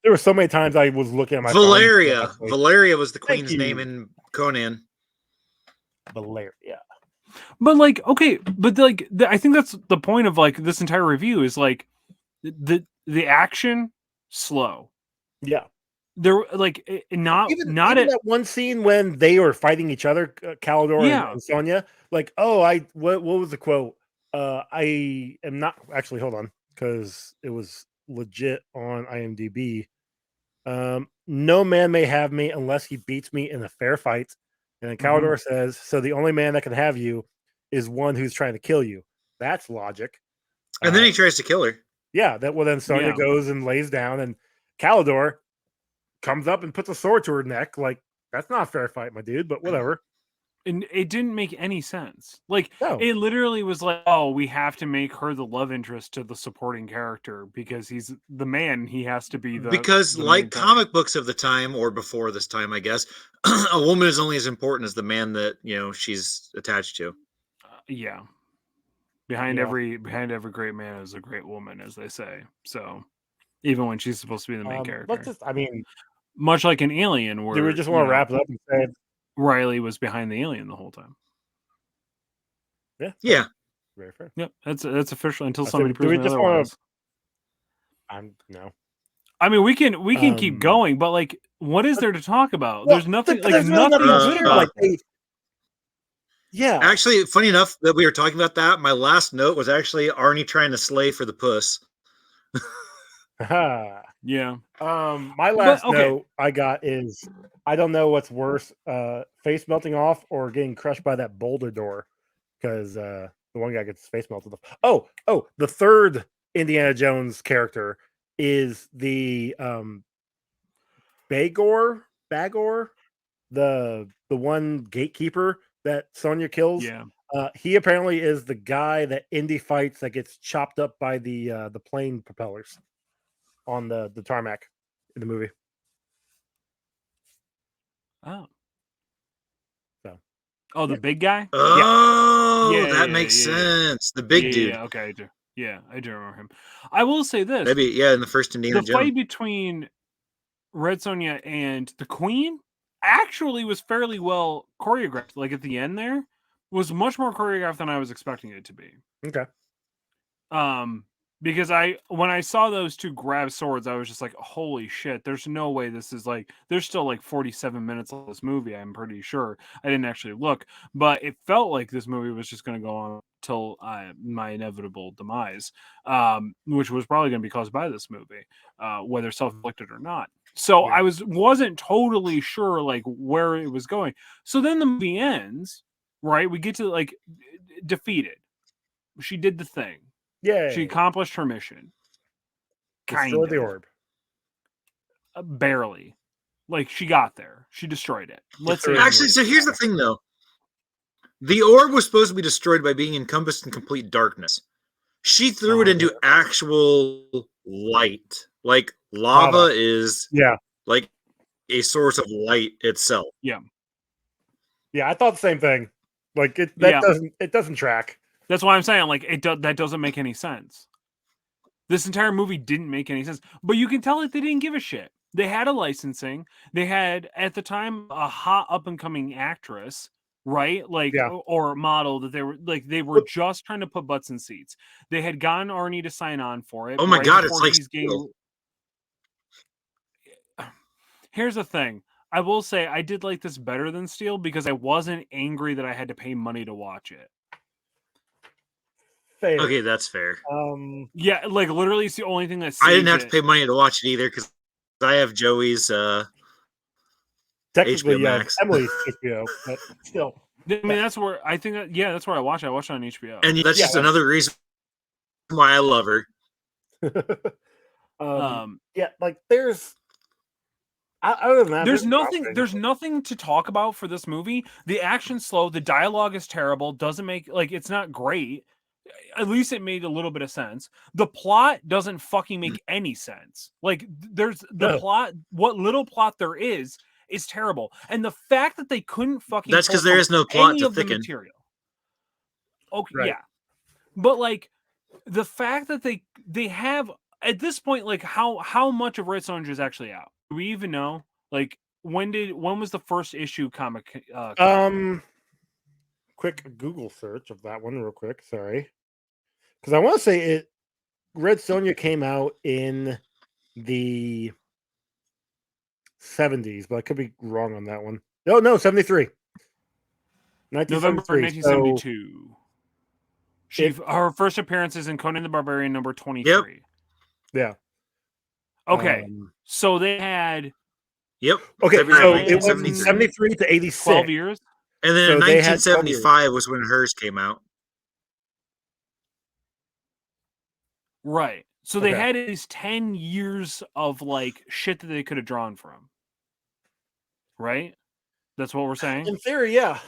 S2: were so many times I was looking at my
S3: Valeria. Valeria was the queen's name in Conan.
S2: Valeria.
S1: But like, okay, but like, I think that's the point of like this entire review is like the action slow.
S2: Yeah.
S1: There like not
S2: even that one scene when they were fighting each other, Malidor and Sonja. Like, what was the quote? I am not actually. Hold on, because it was legit on IMDb. No man may have me unless he beats me in a fair fight. And then Malidor says, "So the only man that can have you is one who's trying to kill you." That's logic.
S3: And then he tries to kill her.
S2: Yeah. Then Sonja goes and lays down, and Malidor comes up and puts a sword to her neck. Like, that's not a fair fight, my dude, but whatever.
S1: And it didn't make any sense. Like, it literally was like, oh, we have to make her the love interest to the supporting character because he's the man. He has to be
S3: because like comic books of the time or before this time, I guess, a woman is only as important as the man that, she's attached to.
S1: Yeah. Behind every great man is a great woman, as they say. So even when she's supposed to be the main character. Much like an Alien, where
S2: do we just want to wrap it up and say
S1: Riley was behind the alien the whole time?
S3: Yeah.
S2: Very fair.
S1: Yep, that's official until somebody proves me otherwise.
S2: No.
S1: I mean, we can keep going, but like, what is there to talk about? There's nothing.
S2: Yeah.
S3: Actually, funny enough that we were talking about that. My last note was actually Arnie trying to slay for the puss.
S1: Yeah.
S2: My last note I got is I don't know what's worse, face melting off or getting crushed by that boulder door, because the one guy gets his face melted off. Oh, the third Indiana Jones character is the Bagor, the the one gatekeeper that Sonja kills.
S1: Yeah.
S2: He apparently is the guy that Indy fights that gets chopped up by the plane propellers on the tarmac in the movie.
S1: Oh.
S2: So.
S1: Oh, the big guy?
S3: Oh, that makes sense. The big dude.
S1: Yeah, okay, I do. Yeah, I do remember him. I will say this.
S3: Maybe, in the first Indiana Jones.
S1: The fight between Red Sonja and the Queen actually was fairly well choreographed. Like at the end there was much more choreographed than I was expecting it to be.
S2: Okay.
S1: Because when I saw those two grab swords, I was just like, holy shit, there's no way this is like, there's still like 47 minutes of this movie, I'm pretty sure. I didn't actually look, but it felt like this movie was just going to go on till my inevitable demise, which was probably going to be caused by this movie, whether self-inflicted or not. So I wasn't totally sure like where it was going. So then the movie ends, right? We get to like defeated. She did the thing.
S2: Yeah.
S1: She accomplished her mission.
S2: Destroyed the orb.
S1: Barely. Like, she got there. She destroyed it. Let's say.
S3: Actually, so here's the thing, though. The orb was supposed to be destroyed by being encompassed in complete darkness. She threw it into actual light. Like, lava is like a source of light itself.
S1: Yeah.
S2: Yeah, I thought the same thing. Like, it doesn't track.
S1: That's why I'm saying, like, that doesn't make any sense. This entire movie didn't make any sense. But you can tell that they didn't give a shit. They had a licensing. They had, at the time, a hot up-and-coming actress, right? Like, or model that they were just trying to put butts in seats. They had gotten Arnie to sign on for it.
S3: Oh my God, it's like...
S1: Here's the thing. I will say I did like this better than Steel because I wasn't angry that I had to pay money to watch it.
S2: Fair.
S3: Okay, that's fair.
S1: Yeah, like literally it's the only thing that
S3: I didn't have to pay money to watch it either because I have Joey's
S2: technically
S3: HBO Max.
S2: Emily's HBO, but still.
S1: I mean, that's where I think that's where I watch it. I watch it on HBO.
S3: And that's just another reason why I love her.
S2: Yeah, like there's other than that,
S1: there's nothing to talk about for this movie. The action's slow, the dialogue is terrible, doesn't make it's not great. At least it made a little bit of sense. The plot doesn't fucking make any sense. Like there's the plot, what little plot there is terrible. And the fact that they couldn't fucking
S3: that's because there is no plot to thicken.
S1: Material. Okay, yeah. But like the fact that they have at this point, like how much of Red Sonja is actually out? Do we even know? Like when was the first issue comic?
S2: Quick Google search of that one real quick. Sorry. Because I want to say Red Sonja came out in the 70s, but I could be wrong on that one. No, 73.
S1: November 1972. Her first appearance is in Conan the Barbarian number 23.
S3: Yep.
S2: Yeah.
S1: Okay. So they had...
S3: Yep.
S2: Okay, so it was 73 to 86.
S1: 12 years.
S3: And then 1975 was when hers came out.
S1: Right. So they had at least 10 years of like shit that they could have drawn from. Right? That's what we're saying?
S2: In theory, yeah.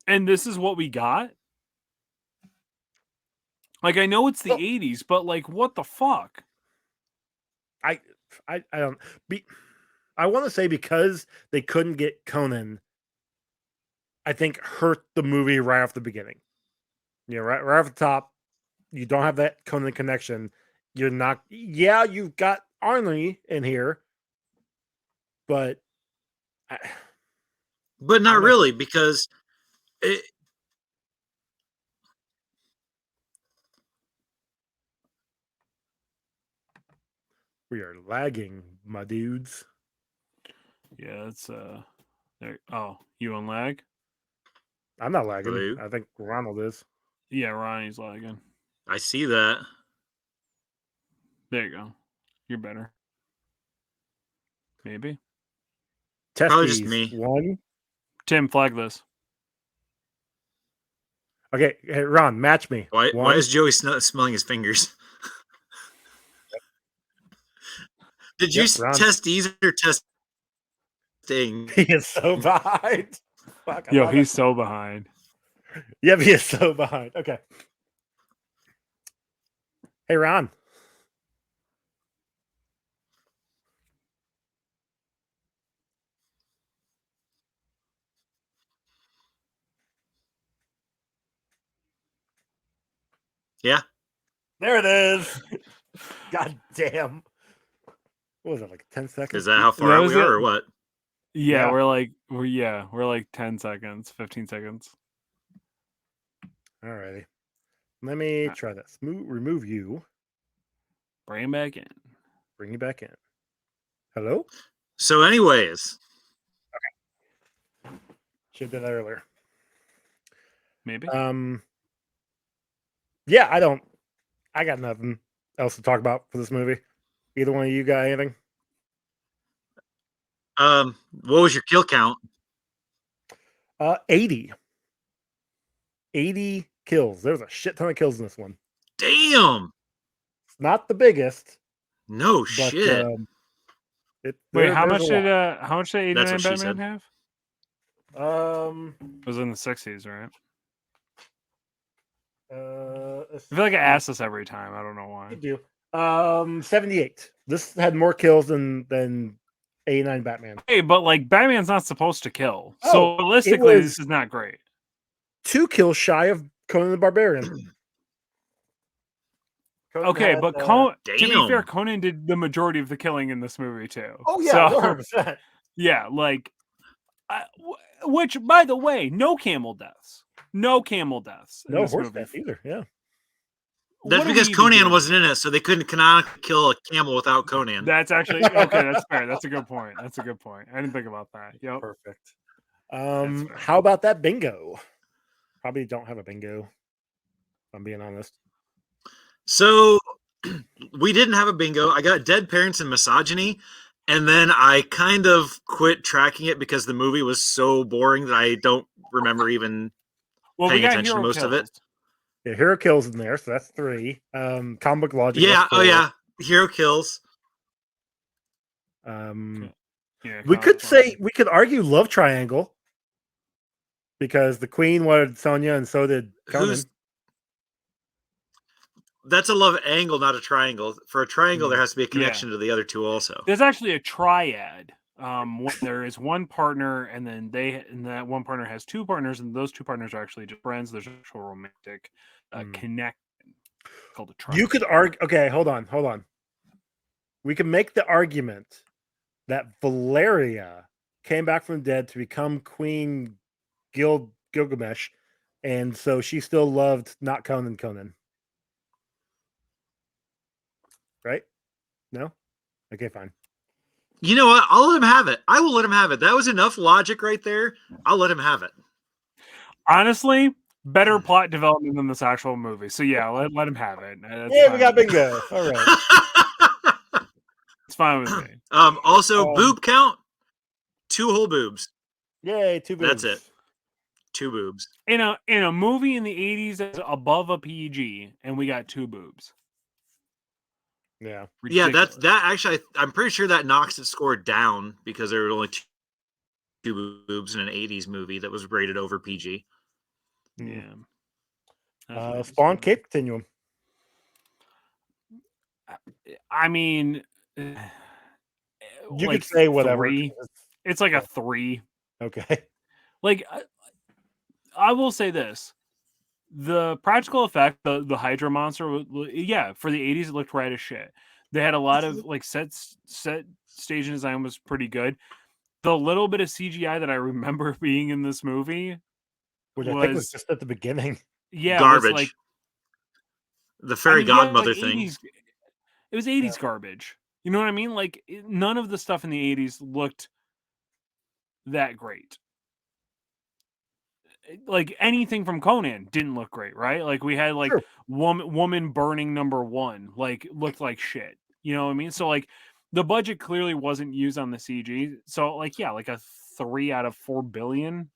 S1: And this is what we got? Like, I know it's the 80s, but like, what the fuck?
S2: I don't... I want to say because they couldn't get Conan, I think hurt the movie right off the beginning. Yeah, right off the top, you don't have that Conan connection. You're not... Yeah, you've got Arnie in here, but...
S3: But not really, because...
S2: We are lagging, my dudes.
S1: Yeah, it's there. Oh, you on lag?
S2: I'm not lagging.
S3: Hello?
S2: I think Ronald is.
S1: Yeah, Ronnie's lagging.
S3: I see that.
S1: There you go. You're better. Maybe.
S3: Probably just me.
S2: One.
S1: Tim, flag this.
S2: Okay, hey, Ron, match me.
S3: Why is Joey smelling his fingers? Did you test these or test Ding.
S2: He is so behind. Fuck,
S1: Yo, he's so behind.
S2: Yep, he is so behind. Okay. Hey, Ron.
S3: Yeah.
S2: There it is. God damn. What was it, like 10 seconds?
S3: Is that how far out we are or what?
S1: Yeah, we're like 10 seconds, 15 seconds.
S2: Alrighty. Let me try this. Remove you.
S1: Bring him back in.
S2: Bring you back in. Hello?
S3: So anyways.
S2: Okay. Should have done that earlier.
S1: Maybe.
S2: Yeah, I got nothing else to talk about for this movie. Either one of you got anything?
S3: What was your kill count?
S2: 80. 80 kills. There's a shit ton of kills in this one.
S3: Damn.
S2: It's not the biggest.
S3: No shit.
S1: Wait, how much did 89 Batman have?
S2: It
S1: was in the 60s, right?
S2: I
S1: feel like I ask this every time. I don't know why.
S2: You do. 78. This had more kills than 89 Batman.
S1: Hey, but like Batman's not supposed to kill. So realistically, this is not great.
S2: 2 kills shy of Conan the Barbarian.
S1: Okay, but to be fair, Conan did the majority of the killing in this movie too.
S2: Oh yeah, 100%.
S1: Yeah, like, which by the way, no camel deaths. No camel deaths.
S2: No horse deaths either. Yeah.
S3: That's because Conan wasn't in it, so they couldn't canonically kill a camel without Conan.
S1: That's actually okay. That's fair. That's a good point. That's a good point. I didn't think about that. Yep.
S2: Perfect. How about that bingo? Probably don't have a bingo, if I'm being honest.
S3: So we didn't have a bingo. I got dead parents and misogyny, and then I kind of quit tracking it because the movie was so boring that I don't remember even paying attention to most of it.
S2: Yeah, Hero Kills in there, so that's 3. Comic Book Logic.
S3: Yeah, oh yeah. Hero Kills.
S2: We could argue Love Triangle. Because the Queen wanted Sonja and so did Conan.
S3: That's a love angle, not a triangle. For a triangle, there has to be a connection to the other two also.
S1: There's actually a triad. There is one partner, and then that one partner has 2 partners, and those 2 partners are actually just friends. There's an actual romantic connection called a triad.
S2: You could argue. Okay, hold on. We can make the argument that Valeria came back from the dead to become Queen Gilgamesh, and so she still loved not Conan. Right? No? Okay, fine.
S3: You know what? I'll let him have it. I will let him have it. That was enough logic right there. I'll let him have it.
S1: Honestly, better plot development than this actual movie. So yeah, let him have it.
S2: Yeah, we got bingo. All right.
S1: It's fine with me.
S3: Also, boob count, 2 whole boobs.
S2: Yay, 2 boobs.
S3: That's it. 2 boobs.
S1: In a movie in the 80s that's above a PG, and we got 2 boobs.
S2: Yeah.
S1: Ridiculous.
S3: Yeah, that actually, I'm pretty sure that knocks its score down because there were only 2 boobs in an 80s movie that was rated over PG.
S1: Yeah.
S2: Spawn Cape Continuum.
S1: I mean,
S2: you could say whatever.
S1: 3. It's like a 3.
S2: Okay.
S1: Like, I will say this. The practical effect, the Hydra monster, yeah, for the 80s, it looked right as shit. They had a lot of, like, set stage design was pretty good. The little bit of CGI that I remember being in this movie
S2: which I think was just at the beginning.
S1: Yeah.
S3: Garbage.
S1: Like,
S3: the fairy godmother thing.
S1: It was 80s garbage. You know what I mean? Like, none of the stuff in the 80s looked that great. Like, anything from Conan didn't look great, right? Like, we had, like, woman burning #1, like, looked like shit. You know what I mean? So, like, the budget clearly wasn't used on the CG. So, like, yeah, like a 3 out of 4 billion,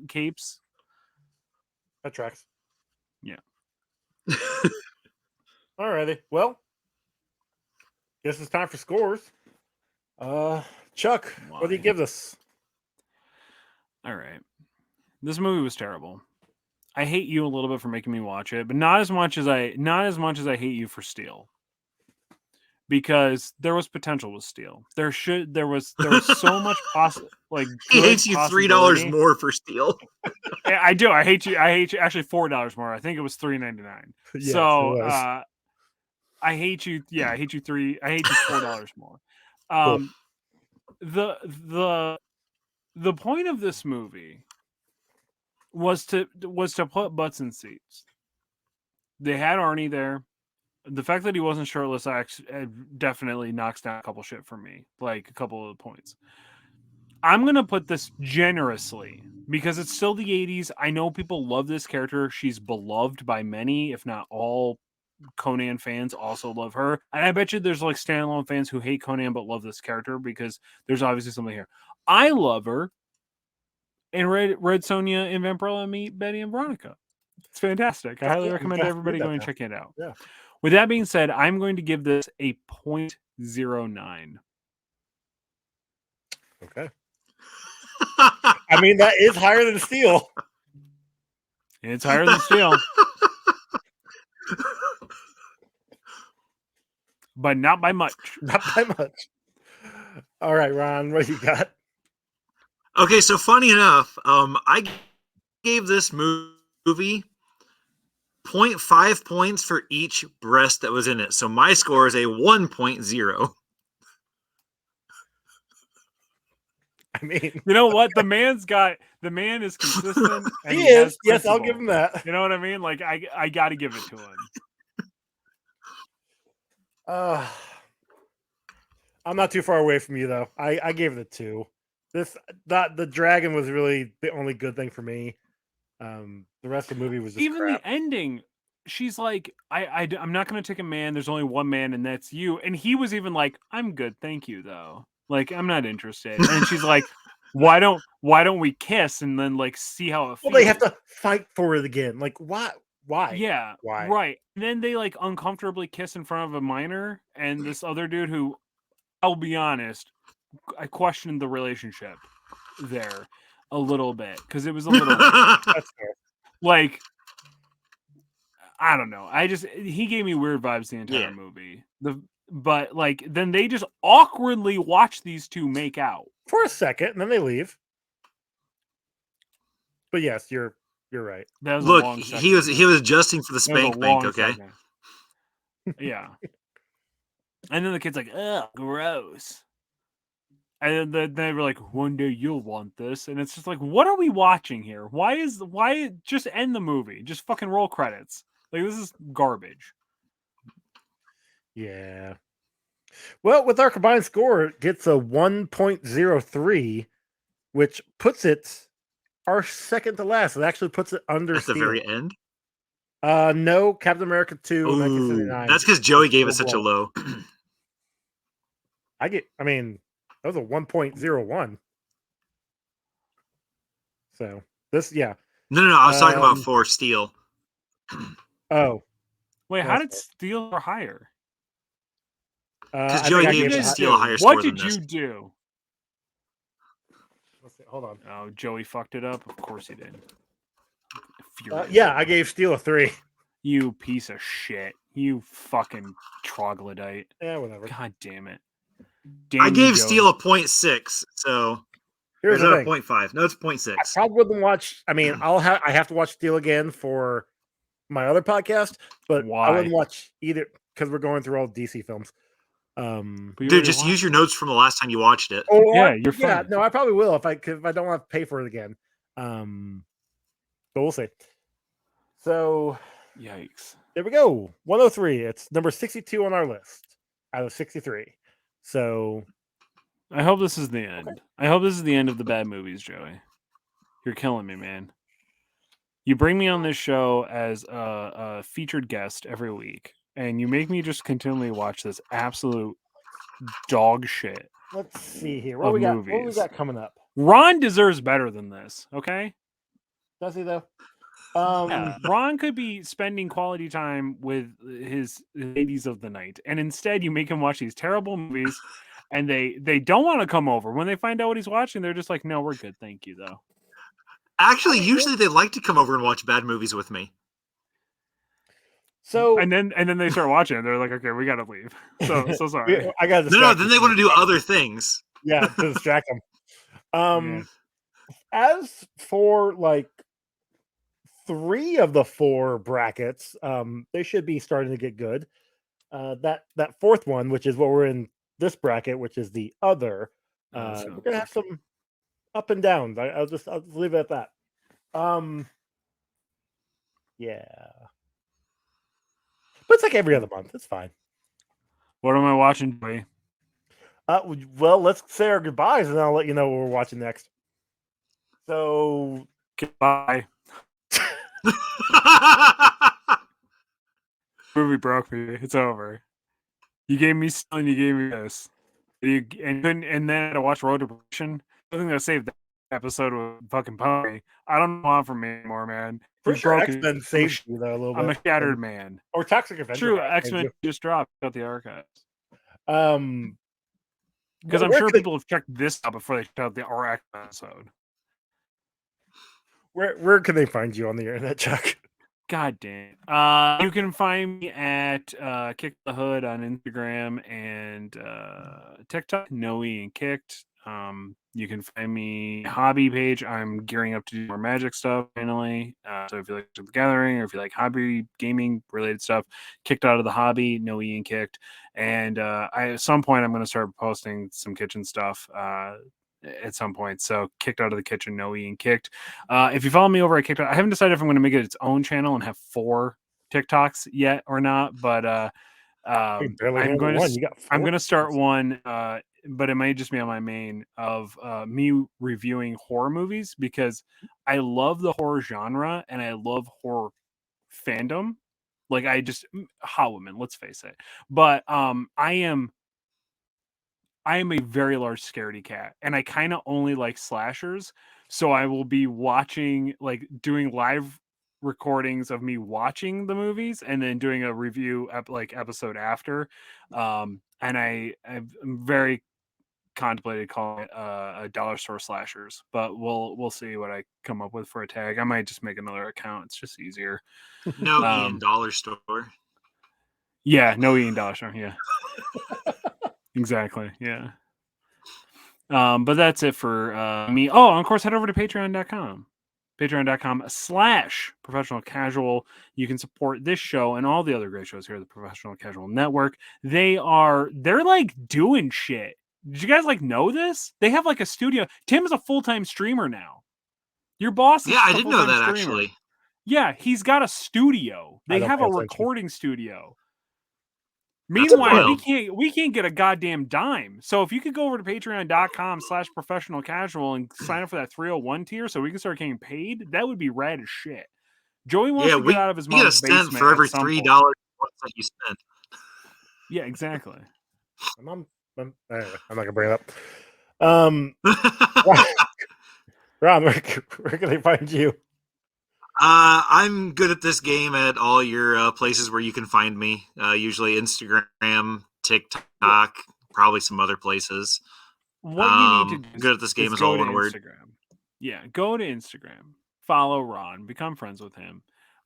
S1: capes.
S2: That tracks.
S1: Yeah.
S2: Alrighty. Well, guess it's time for scores. Chuck, what do you give this?
S1: All right. This movie was terrible. I hate you a little bit for making me watch it, but not as much as I hate you for Steel. Because there was potential with Steel. There was so much
S3: he hates you $3 more for Steel.
S1: I do. I hate you. Actually $4 more. I think it was $3.99.
S2: Yes,
S1: So I hate you. Yeah, I hate you $4 more.
S2: Cool.
S1: The point of this movie was to put butts in seats. They had Arnie there. The fact that he wasn't shirtless definitely knocks down a couple shit for me, like a couple of points. I'm going to put this generously because it's still the 80s. I know people love this character. She's beloved by many, if not all. Conan fans also love her. And I bet you there's like standalone fans who hate Conan but love this character because there's obviously something here. I love her. And Red Sonja and Vampirella meet Betty and Veronica. It's fantastic. I highly recommend everybody going and checking it out.
S2: Yeah.
S1: With that being said, I'm going to give this a 0.09.
S2: Okay. I mean, that is higher than Steel.
S1: It's higher than Steel. But not by much.
S2: Not by much. All right, Ron, what you got?
S3: Okay, so funny enough, I gave this movie 0.5 points for each breast that was in it. So my score is a 1.0.
S2: I mean,
S1: you know what? The man is consistent. And
S2: he is. Yes, I'll give him that.
S1: You know what I mean? Like I got to give it to him.
S2: I'm not too far away from you though. I gave it a 2. The dragon was really the only good thing for me. The rest of the movie was just
S1: even
S2: crap.
S1: The ending. She's like, I'm not going to take a man. There's only one man, and that's you. And he was even like, I'm good, thank you, though. Like, I'm not interested. And she's like, why don't we kiss and then like see how it feels?
S2: Well, they have to fight for it again. Like, why?
S1: Yeah,
S2: why?
S1: Right. And then they like uncomfortably kiss in front of a minor and this other dude who, I'll be honest, I questioned the relationship there a little bit because it was a little
S2: That's fair.
S1: Like, I don't know. He gave me weird vibes the entire movie. But like then they just awkwardly watch these two make out
S2: for a second, and then they leave. But yes, you're right.
S1: That was
S3: Look,
S1: a long
S3: he was adjusting for the spank bank. Okay.
S1: Yeah. And then the kid's like, "Ugh, gross." And then they were like, "One day you'll want this," and it's just like, what are we watching here? Why just end the movie? Just fucking roll credits. Like this is garbage.
S2: Yeah. Well, with our combined score, it gets a 1.03, which puts it our second to last. It actually puts it under
S3: at the
S2: Steel.
S3: very end.
S2: No, Captain America 2,
S3: Ooh,
S2: 1979.
S3: that's because Joey gave it such a low.
S2: I mean, that was a 1.01. So this, yeah.
S3: No. I was talking about for Steel.
S2: Oh,
S1: wait, how did Steel go higher?
S3: Because Joey gave Steel a higher
S1: score.
S3: What
S1: did you do?
S2: Let's see, hold on.
S1: Oh, Joey fucked it up. Of course he did.
S2: Yeah, I gave Steel a 3.
S1: You piece of shit. You fucking troglodyte.
S2: Yeah, whatever.
S1: God damn it.
S3: I gave Steel a 0.6, so
S2: here's the thing.
S3: 0.5. No, it's 0.6.
S2: I probably wouldn't watch. I mean, I have to watch Steel again for my other podcast, but
S1: why?
S2: I wouldn't watch either because we're going through all DC films.
S3: Dude, just use your notes from the last time you watched it.
S2: Oh,
S1: yeah, you're fine.
S2: Yeah, no, I probably will if I don't have to pay for it again. But we'll see. So,
S1: yikes.
S2: There we go. 103. It's number 62 on our list out of 63. So,
S1: I hope this is the end.
S2: Okay.
S1: I hope this is the end of the bad movies, Joey. You're killing me, man. You bring me on this show as a featured guest every week, and you make me just continually watch this absolute dog shit.
S2: Let's see here. What we got coming up?
S1: Ron deserves better than this, okay?
S2: Does he though?
S1: Yeah, Ron could be spending quality time with his ladies of the night, and instead you make him watch these terrible movies, and they don't want to come over. When they find out what he's watching, they're just like, no, we're good, thank you, though.
S3: Actually, usually they like to come over and watch bad movies with me.
S2: So
S1: and then they start watching it. They're like, okay, we gotta leave. So sorry.
S2: I got
S3: no. Then they want to do other things.
S2: Yeah, to distract them. As for like 3 of the 4 brackets, they should be starting to get good. That 4th one, which is what we're in this bracket, which is the other, we're gonna have some up and downs. I'll just leave it at that. Yeah, but it's like every other month. It's fine.
S1: What am I watching, Joey?
S2: Well, let's say our goodbyes, and I'll let you know what we're watching next. So
S1: goodbye. Movie broke me. It's over. You gave me still, and you gave me this. And then I had to watch Road to Perdition. I think I saved that episode with fucking Pony. I don't want from me anymore, man.
S2: For sure, X-Men saved you though a little bit.
S1: I'm a shattered man.
S2: Or Toxic Avenger.
S1: True, X-Men just dropped out the archives. Because I'm sure people have checked this out before they checked out the RX episode.
S2: Where can they find you on the internet, Chuck?
S1: God damn. You can find me at Kick the Hood on Instagram and TikTok, Noe and Kicked. You can find me hobby page. I'm gearing up to do more Magic stuff finally. So if you like the Gathering or if you like hobby gaming related stuff, Kicked Out of the Hobby, Noe and Kicked. And at some point I'm going to start posting some kitchen stuff. At some point, so Kicked Out of the Kitchen, Noe and Kicked. If you follow me over at Kicked Out, I haven't decided if I'm going to make it its own channel and have 4 TikToks yet or not, but I'm going to start one, but it might just be on my main of me reviewing horror movies because I love the horror genre and I love horror fandom. Like hot women, let's face it. But I am a very large scaredy cat, and I kind of only like slashers. So I will be watching, like doing live recordings of me watching the movies and then doing a review episode after. And I'm very contemplated calling it a dollar store slashers, but we'll see what I come up with for a tag. I might just make another account. It's just easier.
S3: No Ian Dollar Store.
S1: Yeah, no Ian Dollar Store. Yeah. Exactly. Yeah. But that's it for me. Oh, and of course, head over to patreon.com. Patreon.com/professional casual. You can support this show and all the other great shows here at the Professional Casual Network. They're like doing shit. Did you guys know this? They have like a studio. Tim is a full-time streamer now. Your boss is
S3: I didn't know that streamer. Actually.
S1: Yeah, he's got a studio. They have a recording studio. Meanwhile, we can't get a goddamn dime. So if you could go over to patreon.com/professional casual and sign up for that 301 tier so we can start getting paid, that would be rad as shit. Joey wants to get out of his mom's basement
S3: for every $3 that you spend.
S1: Yeah, exactly.
S2: I'm not gonna bring it up. Ron, where can they find you?
S3: I'm good at this game at all your places where you can find me. Usually Instagram, TikTok, probably some other places.
S1: What you need to do
S3: good at this game is all one word.
S1: Yeah, go to Instagram, follow Ron, become friends with him,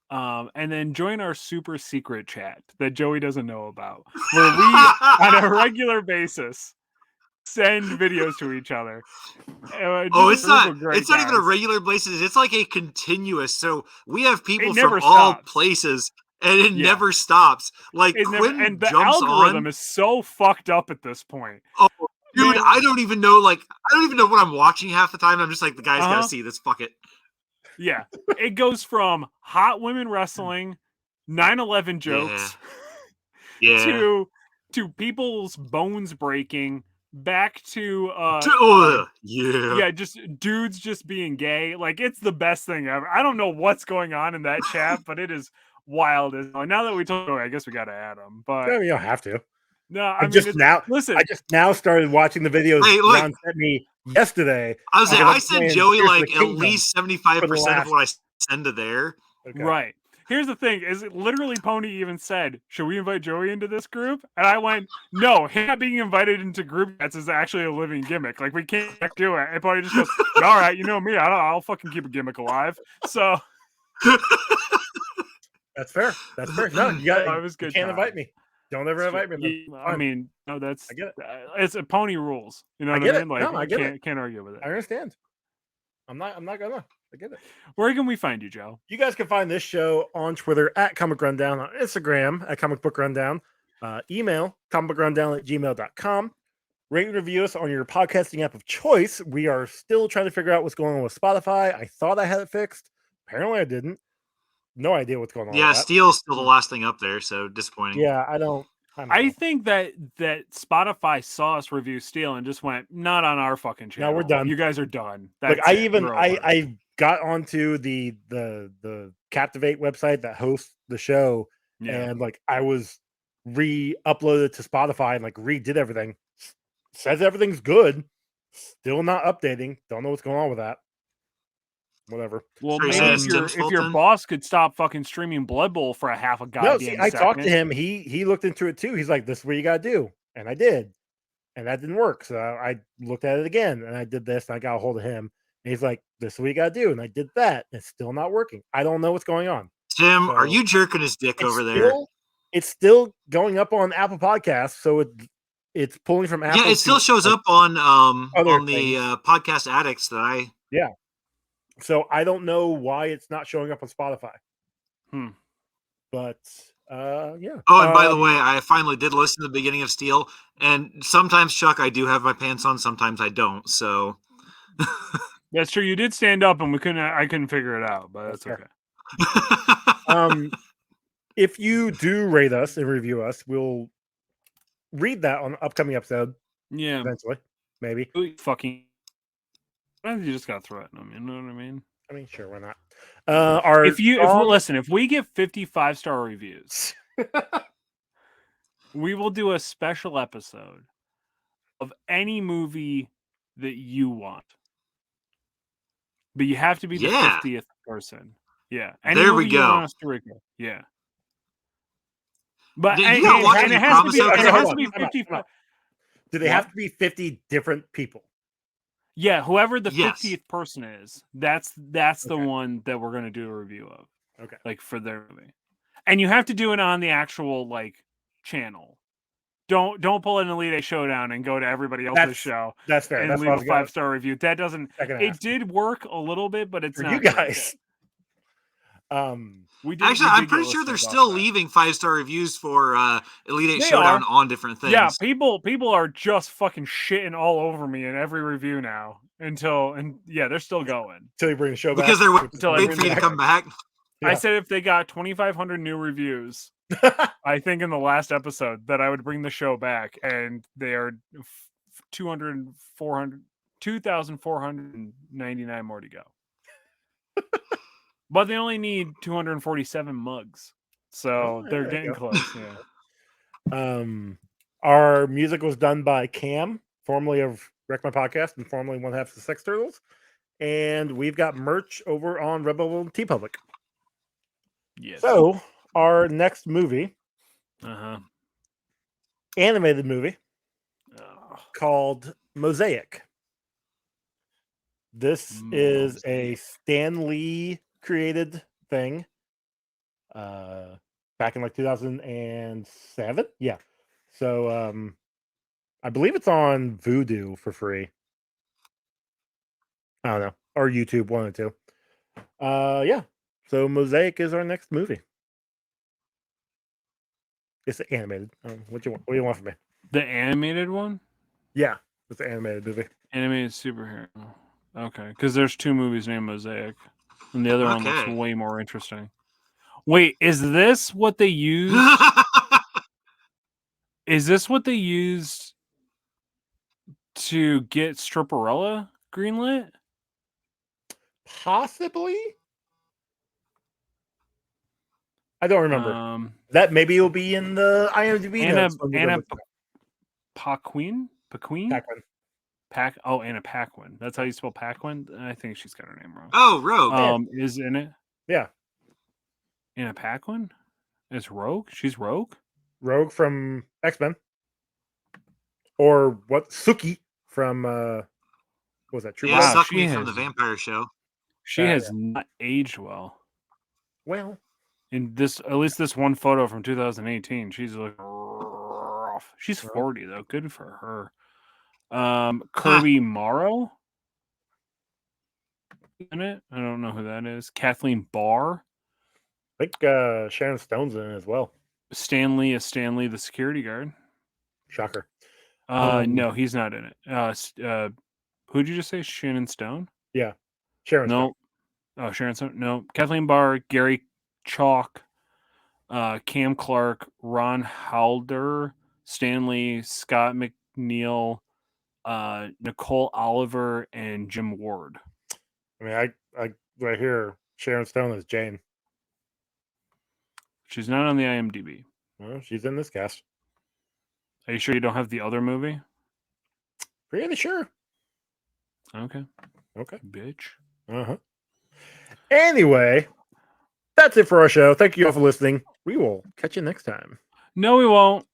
S1: and then join our super secret chat that Joey doesn't know about, where we on a regular basis send videos to each other.
S3: It's not even a regular basis. It's like a continuous. So we have people from all places, and it never stops. Like Quinn
S1: and the
S3: jumps
S1: algorithm
S3: on.
S1: is so fucked up at this point.
S3: Oh, dude, man. I don't even know what I'm watching half the time. I'm just like, the guy's got to see this. Fuck it.
S1: Yeah, it goes from hot women wrestling, 9/11 jokes, to people's bones breaking. Back to just dudes just being gay. Like, it's the best thing ever. I don't know what's going on in that chat, but it is wild as hell. Now that we told you, I guess we got to add them. But
S2: you don't have to.
S1: No,
S2: I just now started watching the videos Ron sent me yesterday.
S3: I sent Joey at least 75% of what I send to there.
S1: Okay. Right. here's the thing: is it literally Pony even said, "Should we invite Joey into this group?" And I went, "No, him not being invited into group chats is actually a living gimmick. Like we can't do it." And Pony just goes, "All right, you know me. I'll fucking keep a gimmick alive." So
S2: that's fair. That's fair. No, you got.
S1: it was good.
S2: You can't invite me. Don't ever invite me.
S1: I mean, no, that's
S2: I get it.
S1: It's a Pony rules. You know
S2: I
S1: what
S2: get
S1: I mean?
S2: it.
S1: Like,
S2: No, I get it.
S1: Can't argue with it.
S2: I understand. I'm not gonna. I get it.
S1: Where can we find you, Joe?
S2: You guys can find this show on Twitter at Comic Rundown, on Instagram at Comic Book Rundown, email comicbookrundown@gmail.com. Rate and review us on your podcasting app of choice. We are still trying to figure out what's going on with Spotify. I thought I had it fixed. Apparently I didn't. No idea what's going on.
S3: Yeah,
S2: with that.
S3: Steel's still the last thing up there, so disappointing.
S2: Yeah, I don't
S1: I
S2: know.
S1: think that Spotify saw us review Steel and just went, not on our fucking channel.
S2: No, we're done.
S1: You guys are done.
S2: Like
S1: That's
S2: I got onto the Captivate website that hosts the show, and like I was re-uploaded to Spotify and like redid everything. Says everything's good. Still not updating. Don't know what's going on with that. Whatever.
S1: Well,
S3: So
S1: maybe if your boss could stop fucking streaming Blood Bowl for a half a goddamn second.
S2: I talked to him. He looked into it too. He's like, "This is what you got to do," and I did, and that didn't work. So I looked at it again, and I did this, and I got a hold of him, and he's like, "This is what you got to do," and I did that. And it's still not working. I don't know what's going on.
S3: Tim, are you jerking his dick over there?
S2: It's still going up on Apple Podcasts, so it's pulling from Apple.
S3: Yeah, it still shows up on the
S2: things.
S3: Podcast Addicts that I.
S2: Yeah. So I don't know why it's not showing up on Spotify. But yeah.
S3: Oh, and by the way, I finally did listen to the beginning of Steel, and sometimes, Chuck, I do have my pants on, sometimes I don't. So
S1: that's true. You did stand up, and I couldn't figure it out, but that's okay.
S2: If you do rate us and review us, we'll read that on an upcoming episode.
S1: Yeah,
S2: eventually, maybe.
S1: Fucking. You just gotta throw it. You know what I mean?
S2: I mean, sure, why not?
S1: If we get 55-star reviews, we will do a special episode of any movie that you want. But you have to be the 50th person. Yeah.
S3: There we go.
S1: Yeah. But
S3: it has
S1: to be 55.
S2: Do they have to be 50 different people?
S1: Yeah, whoever the 50th person is, that's the one that we're going to do a review of.
S2: Okay.
S1: Like for their movie. And you have to do it on the actual like channel. Don't pull an Elite Eight Showdown and go to everybody else's show.
S2: That's fair.
S1: And
S2: leave
S1: a 5-star review. That doesn't. It did work a little bit, but it's
S2: for
S1: not
S2: you guys.
S3: I'm pretty sure they're still leaving 5-star reviews for Elite Eight Showdown on different things.
S1: Yeah, people are just fucking shitting all over me in every review now. They're still going
S2: until you bring the show back.
S3: Because they're waiting for you to come back.
S1: Yeah. I said if they got 2,500 new reviews, I think in the last episode that I would bring the show back, and they are 2,499 more to go. But they only need 247 mugs. So they're getting close. Yeah.
S2: Our music was done by Cam, formerly of Wreck My Podcast and formerly one half of the Sex Turtles. And we've got merch over on Redbubble and TeePublic.
S1: Yes.
S2: So our next movie, animated movie, called Mosaic. This is a Stan Lee created thing back in like 2007. Yeah. So I believe it's on Vudu for free. I don't know. Or YouTube, one or two. Yeah. So Mosaic is our next movie. It's animated. What do you want from me?
S1: The animated one?
S2: Yeah. It's an animated movie.
S1: Animated superhero. Okay. Because there's two movies named Mosaic. And the other one looks way more interesting. Wait, is this what they used? Is this what they used to get Stripperella greenlit?
S2: Possibly. I don't remember. That maybe it'll be in the IMDb notes.
S1: Anna Paquin? Anna Paquin. That's how you spell Paquin? I think she's got her name wrong.
S3: Oh, Rogue.
S1: Is in it.
S2: Yeah.
S1: Anna Paquin is Rogue. She's Rogue.
S2: Rogue from X-Men. Or what? Suki from what was that? True
S3: Yeah,
S2: Blood?
S3: Suck Me from the Vampire Show.
S1: She has not aged well.
S2: Well,
S1: in this, at least this one photo from 2018, she's looking rough. She's 40 though. Good for her. Kirby Morrow in it. I don't know who that is. Kathleen Barr.
S2: I think Sharon Stone's in it as well.
S1: Stanley is Stanley, the security guard.
S2: Shocker.
S1: No, he's not in it. Who'd you just say? Shannon Stone?
S2: Yeah. Sharon Stone.
S1: Oh, Sharon Stone. No. Kathleen Barr, Gary Chalk, Cam Clark, Ron Halder, Stanley, Scott McNeil, Nicole Oliver, and Jim Ward.
S2: I mean, I right here, Sharon Stone is Jane.
S1: She's not on the IMDb.
S2: Well, she's in this cast.
S1: Are you sure you don't have the other movie?
S2: Pretty sure.
S1: Okay.
S2: Okay.
S1: Bitch.
S2: Uh-huh. Anyway, that's it for our show. Thank you all for listening. We will catch you next time.
S1: No, we won't.